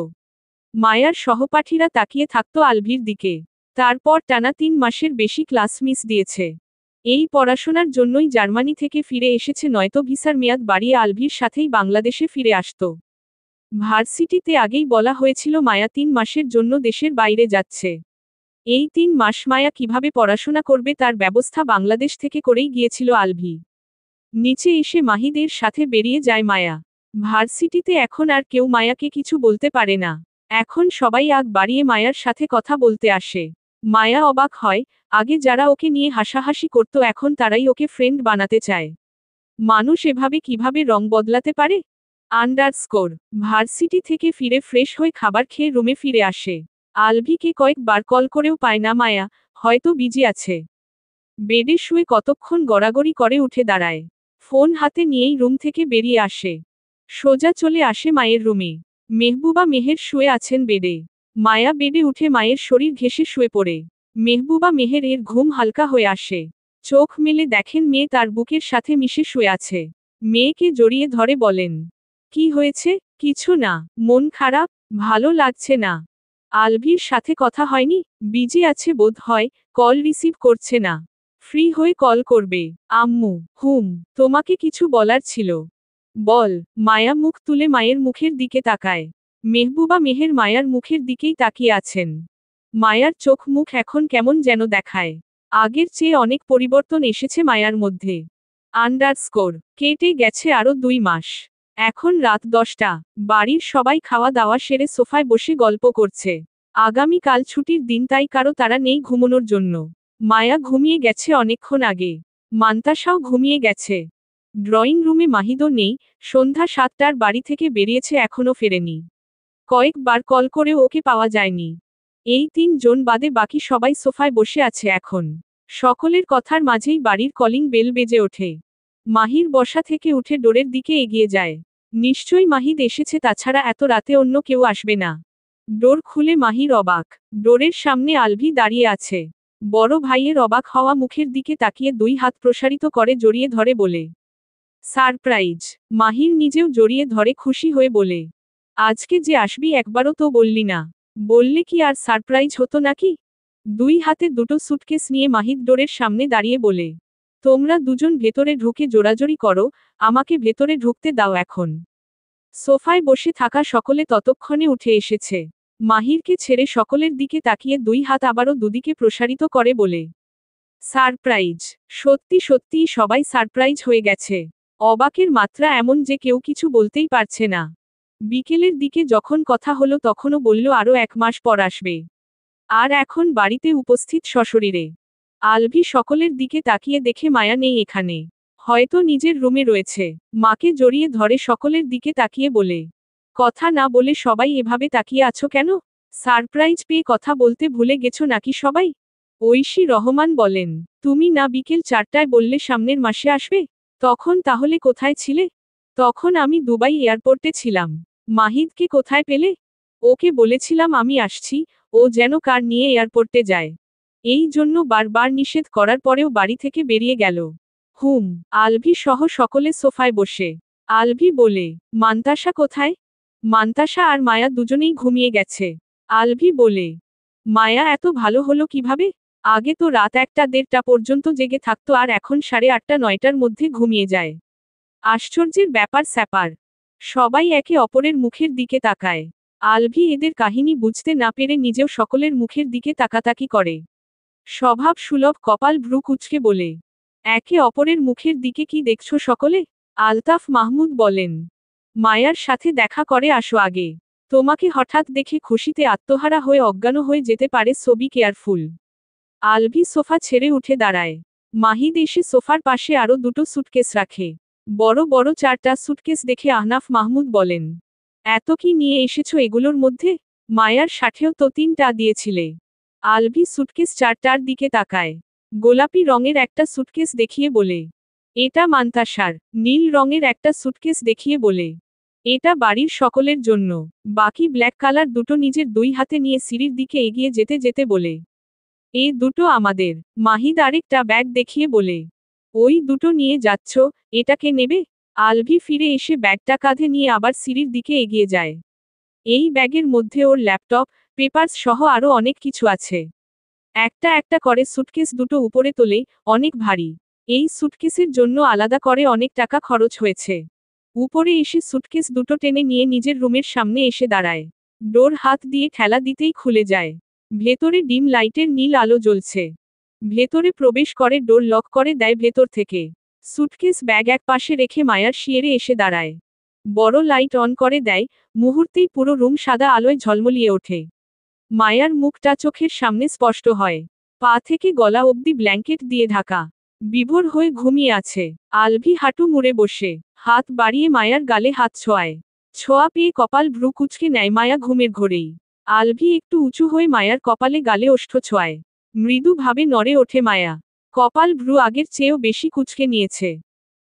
মায়ার সহপাঠীরা তাকিয়ে থাকতো আলভির দিকে। তারপর টানা 3 মাসের বেশি ক্লাস মিস দিয়েছে। এই পড়াশোনার জন্যই জার্মানি থেকে ফিরে এসেছে, নয়তো ভিসার মেয়াদ বাড়িয়ে আলভির সাথেই বাংলাদেশে ফিরে আসতো। ভার্সিটিতে আগেই বলা হয়েছিল মায়া 3 মাসের জন্য দেশের বাইরে যাচ্ছে। এই 3 মাস মায়া কিভাবে পড়াশোনা করবে তার ব্যবস্থা বাংলাদেশ থেকে করেই গিয়েছিল আলভি। নিচে এসে মাহিদের সাথে বেরিয়ে যায় মায়া। ভার্সিটিতে এখন আর কেউ মায়াকে কিছু বলতে পারে না। এখন সবাই আগ বাড়িয়ে মায়ার সাথে কথা বলতে আসে। মায়া অবাক হয়, আগে যারা ওকে নিয়ে হাসাহাসি করত এখন তারাই ওকে ফ্রেন্ড বানাতে চায়। মানুষ এভাবে কিভাবে রং বদলাতে পারে? আন্ডারস্কোর ভার্সিটি থেকে ফিরে ফ্রেশ হয়ে খাবার খেয়ে রুমে ফিরে আসে। আলভিকে কয়েকবার কল করেও পায় না মায়া, হয়তো বিজি আছে। বেডে শুয়ে কতক্ষণ গড়াগড়ি করে উঠে দাঁড়ায়। ফোন হাতে নিয়েই রুম থেকে বেরিয়ে আসে। সোজা চলে আসে মায়ের রুমে। মেহবুবা মেহের শুয়ে আছেন বেডে। মায়া বেডে উঠে মায়ের শরীর ঘেঁষে শুয়ে পড়ে। মেহবুবা মেহের এর ঘুম হালকা হয়ে আসে। চোখ মেলে দেখেন মেয়ে তার বুকের সাথে মিশে শুয়ে আছে। মেয়েকে জড়িয়ে ধরে বলেন, কি হয়েছে? কিছু না, মন খারাপ, ভালো লাগছে না। আলভির সাথে কথা হয়নি? বিজি আছে বোধ হয়, কল রিসিভ করছে না। ফ্রি হয়ে কল করবে। আম্মু, তোমাকে কিছু বলার ছিল। বল। মায়া মুখ তুলে মায়ের মুখের দিকে তাকায়। মেহবুবা মেহের মায়ার মুখের দিকেই তাকিয়ে আছেন। মায়ার চোখ মুখ এখন কেমন যেন দেখায়। আগের চেয়ে অনেক পরিবর্তন এসেছে মায়ার মধ্যে। আন্ডারস্কোর কেটে গেছে আরো 2 মাস। এখন রাত 10টা। বাড়ির সবাই খাওয়া দাওয়া সেরে সোফায় বসে গল্প করছে। আগামীকাল ছুটির দিন তাই কারো তাড়া নেই ঘুমানোর জন্য। মায়া ঘুমিয়ে গেছে অনেকক্ষণ আগে। মান্তাসাও ঘুমিয়ে গেছে। ড্রয়িং রুমে মাহিদও নেই, সন্ধ্যা 7টার বাড়ি থেকে বেরিয়েছে এখনো ফেরেনি। কয়েকবার কল করেও ওকে পাওয়া যায়নি। এই 3 জন বাদে বাকি সবাই সোফায় বসে আছে এখন। সকলের কথার মাঝেই বাড়ির কলিং বেল বেজে ওঠে। মাহির বসা থেকে উঠে ডোরের দিকে এগিয়ে যায়। নিশ্চয়ই মাহিদ এসেছে, তাছাড়া এত রাতে অন্য কেউ আসবে না। ডোর খুলে মাহির অবাক। ডোরের সামনে আলভি দাঁড়িয়ে আছে। বড় ভাইয়ের অবাক হওয়া মুখের দিকে তাকিয়ে 2 হাত প্রসারিত করে জড়িয়ে ধরে বলে, সারপ্রাইজ। মাহির নিজেও জড়িয়ে ধরে খুশি হয়ে বলে, আজকে যে আসবি একবারও তো বললি না। বললে কি আর সারপ্রাইজ হতো নাকি? 2 হাতে দুটো সুটকেস নিয়ে মাহিদ ডোরের সামনে দাঁড়িয়ে বলে, তোমরা দুজন ভেতরে ঢুকে জোরাজোরি করো, আমাকে ভেতরে ঢুকতে দাও এখন। সোফায় বসে থাকা সকলে ততক্ষণে উঠে এসেছে। মাহিরকে ছেড়ে সকলের দিকে তাকিয়ে 2 হাত আবারও দুদিকে প্রসারিত করে বলে, সারপ্রাইজ। সত্যি সত্যিই সবাই সারপ্রাইজ হয়ে গেছে। অবাকের মাত্রা এমন যে কেউ কিছু বলতেই পারছে না। বিকেলের দিকে যখন কথা হলো তখনও বলল আরও 1 মাস পর আসবে। আর এখন বাড়িতে উপস্থিত সশরীরে। আলভি সকলের দিকে তাকিয়ে দেখে মায়া নেই এখানে। হয়তো নিজের রুমে রয়েছে। মাকে জড়িয়ে ধরে সকলের দিকে তাকিয়ে বলে, কথা না বলে সবাই এভাবে তাকিয়ে আছো কেন? সারপ্রাইজ পেয়ে কথা বলতে ভুলে গেছো নাকি সবাই? ঐশী রহমান বলেন, তুমি না বিকেল 4টায় বললে সামনের মাসে আসবে? তখন তাহলে কোথায় ছিলে? তখন আমি দুবাই এয়ারপোর্টে ছিলাম। মাহিদকে কোথায় পেলে? ওকে বলেছিলাম আমি আসছি, ও যেন কার নিয়ে এয়ারপোর্টে যায়। এই জন্য বারবার নিষেধ করার পরেও বাড়ি থেকে বেরিয়ে গেল। আলভি সহ সকলে সোফায় বসে। আলভি বলে, মান্তাসা কোথায়? মান্তাসা আর মায়া দুজনেই ঘুমিয়ে গেছে। আলভি বলে, মায়া এত ভালো হলো কিভাবে? আগে তো রাত 1টা-1:30টা পর্যন্ত জেগে থাকতো আর এখন 8:30-9টার মধ্যে ঘুমিয়ে যায়। আশ্চর্যের ব্যাপার স্যাপার। সবাই একে অপরের মুখের দিকে তাকায়। আলভি এদের কাহিনী বুঝতে না পেরে নিজেও সকলের মুখের দিকে তাকাতাকি করে। স্বভাব সুলভ কপাল ভ্রু কুঁচকে বলে, একে অপরের মুখের দিকে কি দেখছো সকলে? আলতাফ মাহমুদ বলেন, মায়ার সাথে দেখা করে আসো আগে। তোমাকে হঠাৎ দেখে খুশিতে আত্মহারা হয়ে অজ্ঞান হয়ে যেতে পারে, so be careful. Alvi sofa ছেড়ে উঠে দাঁড়ায়। মাহিদ এসে সোফার পাশে আরো দুটো সুটকেস রাখে। বড় বড় 4টা সুটকেস দেখে আহনাফ মাহমুদ বলেন, এত কি নিয়ে এসেছো এগুলোর মধ্যে? মায়ার সাথেও তো 3টা দিয়েছিলে। আলভি সুটকেস 4টার দিকে তাকায়। গোলাপি রঙের একটা সুটকেস দেখিয়ে বলে, এটা মান্তাসার। নীল রঙের একটা সুটকেস দেখিয়ে বলে, এটা বাড়ির সকলের জন্য। বাকি ব্ল্যাক কালার দুটো নিজের 2 হাতে নিয়ে সিঁড়ির দিকে এগিয়ে যেতে যেতে বলে, এ দুটো আমাদের। মাহিদ আরেকটা ব্যাগ দেখিয়ে বলে, ওই দুটো নিয়ে যাচ্ছ, এটা কে নেবে? আলভি ফিরে এসে ব্যাগটা কাঁধে নিয়ে আবার সিঁড়ির দিকে এগিয়ে যায়। এই ব্যাগের মধ্যে ওর ল্যাপটপ, পেপারস সহ আরও অনেক কিছু আছে। একটা একটা করে সুটকেস দুটো উপরে তোলে, অনেক ভারী। এই সুটকেসের জন্য আলাদা করে অনেক টাকা খরচ হয়েছে। উপরে এসে সুটকেস দুটো টেনে নিয়ে নিজের রুমের সামনে এসে দাঁড়ায়। ডোর হাত দিয়ে ঠেলা দিতেই খুলে যায়। ভেতরে ডিম লাইটের নীল আলো জ্বলছে। ভেতরে প্রবেশ করে, ডোর লক করে দেয় ভেতর থেকে। সুটকেস ব্যাগ এক পাশে রেখে মায়ার শিয়রে এসে দাঁড়ায়। বড় লাইট অন করে দেয়, মুহূর্তেই পুরো রুম সাদা আলোয় ঝলমলিয়ে ওঠে। মায়ার মুখটা চোখের সামনে স্পষ্ট হয়। পা থেকে গলা অবধি ব্ল্যাঙ্কেট দিয়ে ঢাকা। বিভোর হয়ে ঘুমিয়ে আছে। আলভি হাঁটু মুড়ে বসে, হাত বাড়িয়ে মায়ার গালে হাত ছোঁয়ায়। ছোঁয়া পেয়ে কপাল ভ্রু কুঁচকে নেয় মায়া ঘুমের ঘোরেই। আলভি একটু উঁচু হয়ে মায়ার কপালে গালে ওষ্ঠ ছোঁয়ায়। মৃদুভাবে নড়ে ওঠে মায়া। কপাল ভ্রু আগের চেয়েও বেশি কুঁচকে নিয়েছে।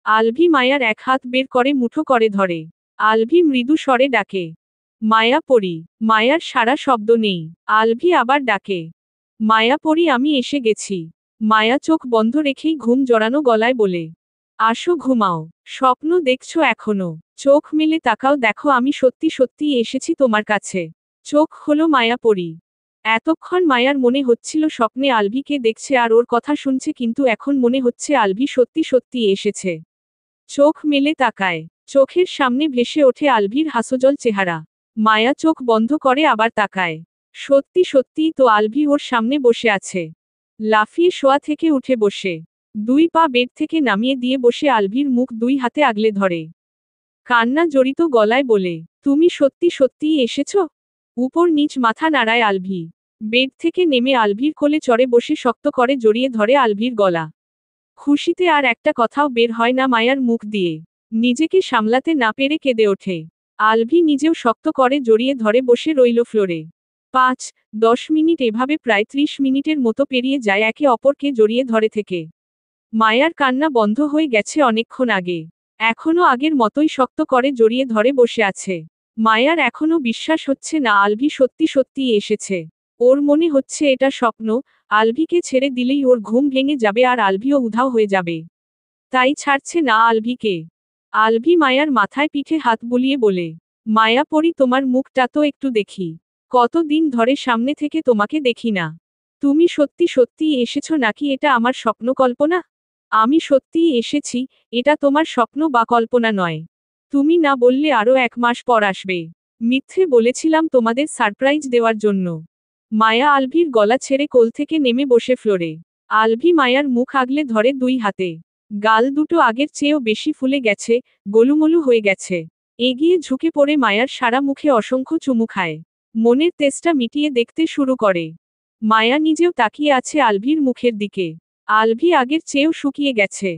আলভি মায়ার এক হাত বের করে মুঠো করে ধরে। আলভি মৃদু স্বরে ডাকে, মায়া পড়ি। মায়ার সারা শব্দ নেই। আলভি আবার ডাকে, মায়া পড়ি, আমি এসে গেছি। মায়া চোখ বন্ধ রেখেই ঘুম জড়ানো গলায় বলে, আসো ঘুমাও। স্বপ্ন দেখছো এখনো? চোখ মেলে তাকাও, দেখো আমি সত্যি সত্যি এসেছি তোমার কাছে। চোখ হলো মায়া পড়ি। এতক্ষণ মায়ার মনে হচ্ছিল স্বপ্নে আলভিকে দেখছে আর ওর কথা শুনছে, কিন্তু এখন মনে হচ্ছে আলভি সত্যি সত্যি এসেছে। চোখ মেলে তাকায়, চোখের সামনে ভেসে ওঠে আলভির হাস্যোজ্জ্বল চেহারা। মায়া চোখ বন্ধ করে আবার তাকায়। সত্যি সত্যিই তো আলভি ওর সামনে বসে আছে। লাফিয়ে শোয়া থেকে উঠে বসে, দুই পা বেড থেকে নামিয়ে দিয়ে বসে আলভির মুখ দুই হাতে আগলে ধরে। কান্না জড়িত গলায় বলে, তুমি সত্যি সত্যিই এসেছো? উপর নিচ মাথা নাড়ায় আলভি। বেড থেকে নেমে আলভির কোলে চড়ে বসে শক্ত করে জড়িয়ে ধরে আলভির গলা। খুশিতে আর একটা কথাও বের হয় না মায়ার মুখ দিয়ে। নিজেকে সামলাতে না পেরে কেঁদে ওঠে। আলভি নিজেও শক্ত করে জড়িয়ে ধরে বসে রইল ফ্লোরে। 5-10 মিনিট এভাবে প্রায় 30 মিনিটের মতো পেরিয়ে যায় একে অপরকে জড়িয়ে ধরে থেকে। মায়ার কান্না বন্ধ হয়ে গেছে অনেকক্ষণ আগে। এখনো আগের মতোই শক্ত করে জড়িয়ে ধরে বসে আছে। মায়ার এখনো বিশ্বাস হচ্ছে না আলভি সত্যি সত্যিই এসেছে। ওর মনে হচ্ছে এটা স্বপ্ন। আলভিকে ছেড়ে দিলেই ওর ঘুম ভেঙে যাবে আর আলভিও উধাও হয়ে যাবে। তাই ছাড়ছে না আলভিকে। আলভি মায়ার মাথায় পিঠে হাত বুলিয়ে বলে, মায়া পড়ি, তোমার মুখটা তো একটু দেখি। কতদিন ধরে সামনে থেকে তোমাকে দেখি না। তুমি সত্যি সত্যিই এসেছো নাকি এটা আমার স্বপ্ন কল্পনা? আমি সত্যিই এসেছি, এটা তোমার স্বপ্ন বা কল্পনা নয়। তুমি না বললে আরও 1 মাস পর আসবে। মিথ্যে বলেছিলাম তোমাদের সারপ্রাইজ দেওয়ার জন্য। মায়া আলভির গলা ছেড়ে কোল থেকে নেমে বসে ফ্লোরে। আলভি মায়ার মুখ আগলে ধরে দুই হাতে। গাল দুটো আগের চেয়েও বেশি ফুলে গেছে, গোলুমোলু হয়ে গেছে। এগিয়ে ঝুঁকে পড়ে মায়ার সারা মুখে অসংখ্য চুমু খায়। মনের তেষ্টা মিটিয়ে দেখতে শুরু করে। মায়া নিজেও তাকিয়ে আছে আলভির মুখের দিকে। আলভি আগের চেয়েও শুকিয়ে গেছে।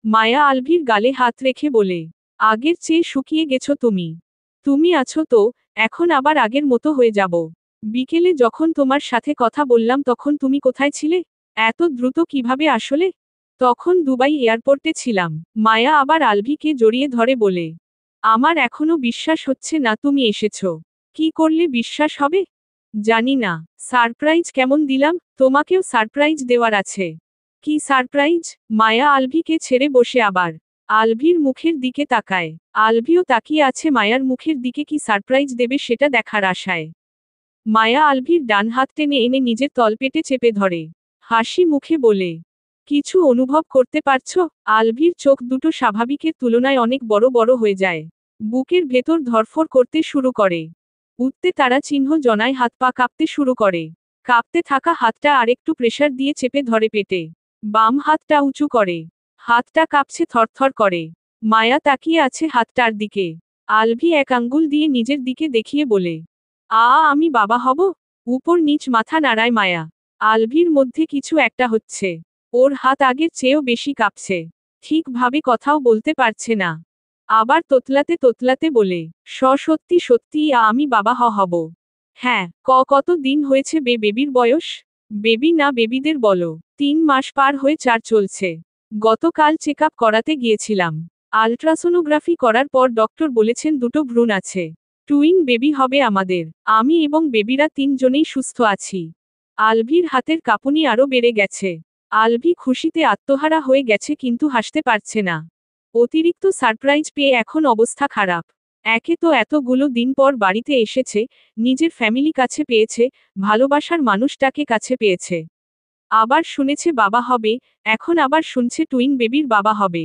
মায়া আলভির গালে হাত রেখে বলে, আগের চেয়ে শুকিয়ে গেছো তুমি। তুমি আছো তো, এখন আবার আগের মতো হয়ে যাব। বিকেলে যখন তোমার সাথে কথা বললাম তখন তুমি কোথায় ছিলে? এত দ্রুত কিভাবে আসলে? তখন দুবাই এয়ারপোর্টে ছিলাম। মায়া আবার আলভিকে জড়িয়ে ধরে বলে, আমার এখনো বিশ্বাস হচ্ছে না তুমি এসেছো। কি করলে বিশ্বাস হবে? জানি না। সারপ্রাইজ কেমন দিলাম? তোমাকেও সারপ্রাইজ দেওয়ার আছে। কি সারপ্রাইজ? মায়া আলভিকে ছেড়ে বসে আবার আলভির মুখের দিকে তাকায়। আলভিও তাকিয়ে আছে মায়ার মুখের দিকে, কি সারপ্রাইজ দেবে সেটা দেখার আশায়। মায়া আলভির ডান হাত টেনে এনে নিজের তলপেটে চেপে ধরে। হাসি মুখে বলে, কিছু অনুভব করতে পারছো? আলভির চোখ দুটো স্বাভাবিকের তুলনায় অনেক বড় বড় হয়ে যায়। বুকের ভেতর ধরফর করতে শুরু করে। উঠতে তারা চিহ্ন জনায়, হাত পা কাঁপতে শুরু করে। কাঁপতে থাকা হাতটা আরেকটু প্রেসার দিয়ে চেপে ধরে পেটে। বাম হাতটা উঁচু করে। হাতটা কাঁপছে, থরথর করে। মায়া তাকিয়ে আছে হাতটার দিকে। আলভি এক আঙ্গুল দিয়ে নিজের দিকে দেখিয়ে বলে, আমি বাবা হব? উপর নিচ মাথা নাড়ায় মায়া। আলভির মধ্যে কিছু একটা হচ্ছে। ওর হাত আগের চেয়েও বেশি কাঁপছে। ঠিকভাবে কথাও বলতে পারছে না। আবার তোতলাতে তোতলাতে বলে, সত্যি সত্যি আমি বাবা হব। হ্যাঁ। কত দিন হয়েছে বেবির বয়স? বেবি না বেবিদের বলো। 3 মাস পার হয়ে 4 চলছে। গতকাল চেক আপ করাতে গিয়েছিলাম। আলট্রাসোনোগ্রাফি করার পর ডক্টর বলেছেন দুটো ভ্রূণ আছে। টুইন বেবি হবে আমাদের। আমি এবং বেবিরা 3 জনেই সুস্থ আছি। আলভির হাতের কাঁপুনি আরও বেড়ে গেছে। আলভি খুশিতে আত্মহারা হয়ে গেছে, কিন্তু হাসতে পারছে না। অতিরিক্ত সারপ্রাইজ পেয়ে এখন অবস্থা খারাপ। একে তো এতগুলো দিন পর বাড়িতে এসেছে, নিজের ফ্যামিলি কাছে পেয়েছে, ভালোবাসার মানুষটাকে কাছে পেয়েছে। আবার শুনেছে বাবা হবে, এখন আবার শুনছে টুইন বেবির বাবা হবে।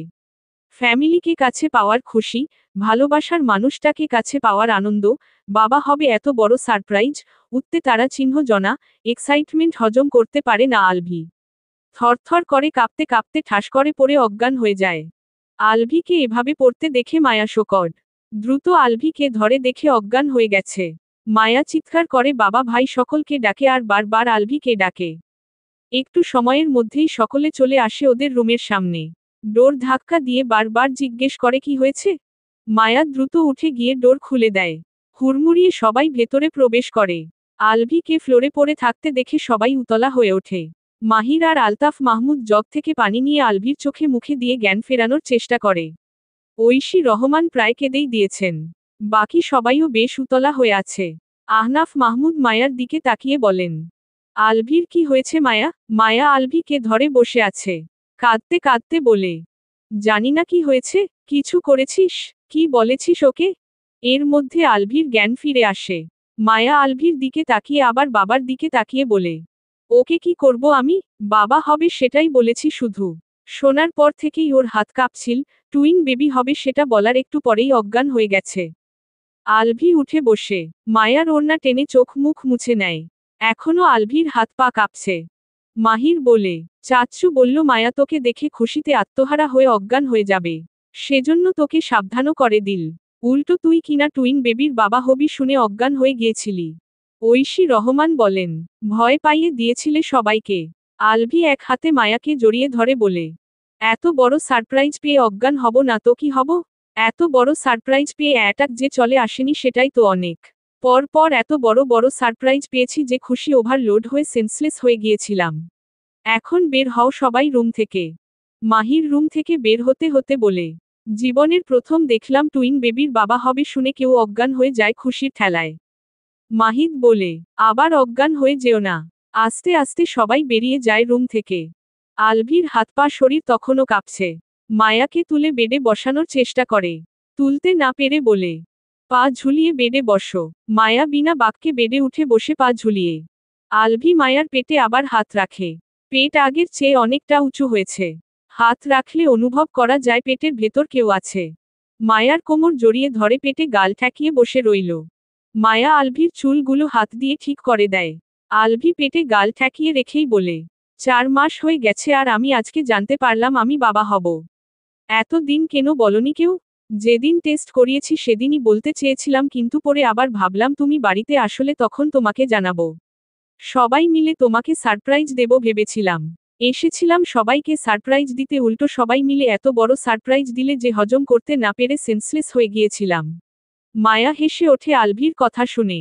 ফ্যামিলিকে কাছে পাওয়ার খুশি, ভালোবাসার মানুষটাকে কাছে পাওয়ার আনন্দ, বাবা হবে এত বড় সারপ্রাইজ, উঠতে তারা চিহ্ন জনা, এক্সাইটমেন্ট হজম করতে পারে না আলভি। থরথর করে কাঁপতে কাঁপতে ঠাস করে পড়ে অজ্ঞান হয়ে যায়। আলভিকে এভাবে পড়তে দেখে মায়া শোকড। দ্রুত আলভিকে ধরে দেখে অজ্ঞান হয়ে গেছে। মায়া চিৎকার করে বাবা ভাই সকলকে ডাকে আর বারবার আলভিকে ডাকে। একটু সময়ের মধ্যেই সকলে চলে আসে ওদের রুমের সামনে। ডোর ধাক্কা দিয়ে বারবার জিজ্ঞেস করে কি হয়েছে। মায়া দ্রুত উঠে গিয়ে ডোর খুলে দেয়। হুড়মুড়িয়ে সবাই ভেতরে প্রবেশ করে। আলভিকে ফ্লোরে পড়ে থাকতে দেখে সবাই উতলা হয়ে ওঠে। মাহির আর আলতাফ মাহমুদ জগ থেকে পানি নিয়ে আলভির চোখে মুখে দিয়ে জ্ঞান ফেরানোর চেষ্টা করে। ঐশী রহমান প্রায় কেঁদেই দিয়েছেন। বাকি সবাইও বেশ উতলা হয়ে আছে। আহনাফ মাহমুদ মায়ার দিকে তাকিয়ে বলেন, আলভির কি হয়েছে মায়া? মায়া আলভিকে ধরে বসে আছে। কাঁদতে কাঁদতে বলে, জানি না কি হয়েছে। কিছু করেছিস? কি বলেছিস ওকে? এর মধ্যে আলভির জ্ঞান ফিরে আসে। মায়া আলভির দিকে তাকিয়ে আবার বাবার দিকে তাকিয়ে বলে, ওকে কি করব আমি? বাবা হবে সেটাই বলেছি শুধু। শোনার পর থেকেই ওর হাত কাঁপছিল। টুইন বেবি হবে সেটা বলার একটু পরেই অজ্ঞান হয়ে গেছে। আলভি উঠে বসে মায়ার ওড়না টেনে চোখ মুখ মুছে নেয়। এখনো আলভির হাত পা কাঁপছে। মাহির বলে, চাচ্চু বলল মায়া তোকে দেখে খুশিতে আত্মহারা হয়ে অজ্ঞান হয়ে যাবে। সেজন্য তোকে সাবধানও করে দিল। উল্টো তুই কিনা টুইন বেবির বাবা হবি শুনে অজ্ঞান হয়ে গিয়েছিলি। ঐশী রহমান বলেন, ভয় পাইয়ে দিয়েছিলে সবাইকে। আলভি এক হাতে মায়াকে জড়িয়ে ধরে বলে, এত বড় সারপ্রাইজ পেয়ে অজ্ঞান হব না তো কি হব? এত বড় সারপ্রাইজ পেয়ে অ্যাটাক যে চলে আসেনি সেটাই তো অনেক। পর এত বড় বড় সারপ্রাইজ পেয়েছি যে খুশি ওভারলোড হয়ে সেন্সলেস হয়ে গিয়েছিলাম। এখন বের হও সবাই রুম থেকে। মাহির রুম থেকে বের হতে হতে বলে, জীবনের প্রথম দেখলাম টুইন বেবির বাবা হবে শুনে কেউ অজ্ঞান হয়ে যায় খুশির ঠেলায়। মাহিদ বলে, আবার অজ্ঞান হয়ে যেও না। আস্তে আস্তে সবাই বেরিয়ে যায় রুম থেকে। আলভির হাত পা শরীর তখনও কাঁপছে। মায়াকে তুলে বেডে বসানোর চেষ্টা করে। তুলতে না পেরে বলে, পা ঝুলিয়ে বেডে বসো। মায়া বিনা বাক্যে বেডে উঠে বসে পা ঝুলিয়ে। আলভি মায়ার পেটে আবার হাত রাখে। পেট আগের চেয়ে অনেকটা উঁচু হয়েছে। হাত রাখলে অনুভব করা যায় পেটের ভেতর কেউ আছে। মায়ার কোমর জড়িয়ে ধরে পেটে গাল ঠেকিয়ে বসে রইল। মায়া আলভির চুলগুলো হাত দিয়ে ঠিক করে দেয়। আলভি পেটে গাল ঠেকিয়ে রেখেই বলে, 4 মাস হয়ে গেছে আর আমি আজকে জানতে পারলাম আমি বাবা হব। এত দিন কেন বলনি কেউ? যেদিন টেস্ট করিয়েছি সেদিনই বলতে চেয়েছিলাম কিন্তু পরে আবার ভাবলাম তুমি বাড়িতে আসলে তখন তোমাকে জানাবো। সবাই মিলে তোমাকে সারপ্রাইজ দেব ভেবেছিলাম। এসেছিলাম সবাইকে সারপ্রাইজ দিতে উল্টো সবাই মিলে এত বড় সারপ্রাইজ দিলে যে হজম করতে না পেরে সেন্সলেস হয়ে গিয়েছিলাম। মায়া হেসে ওঠে আলভির কথা শুনে।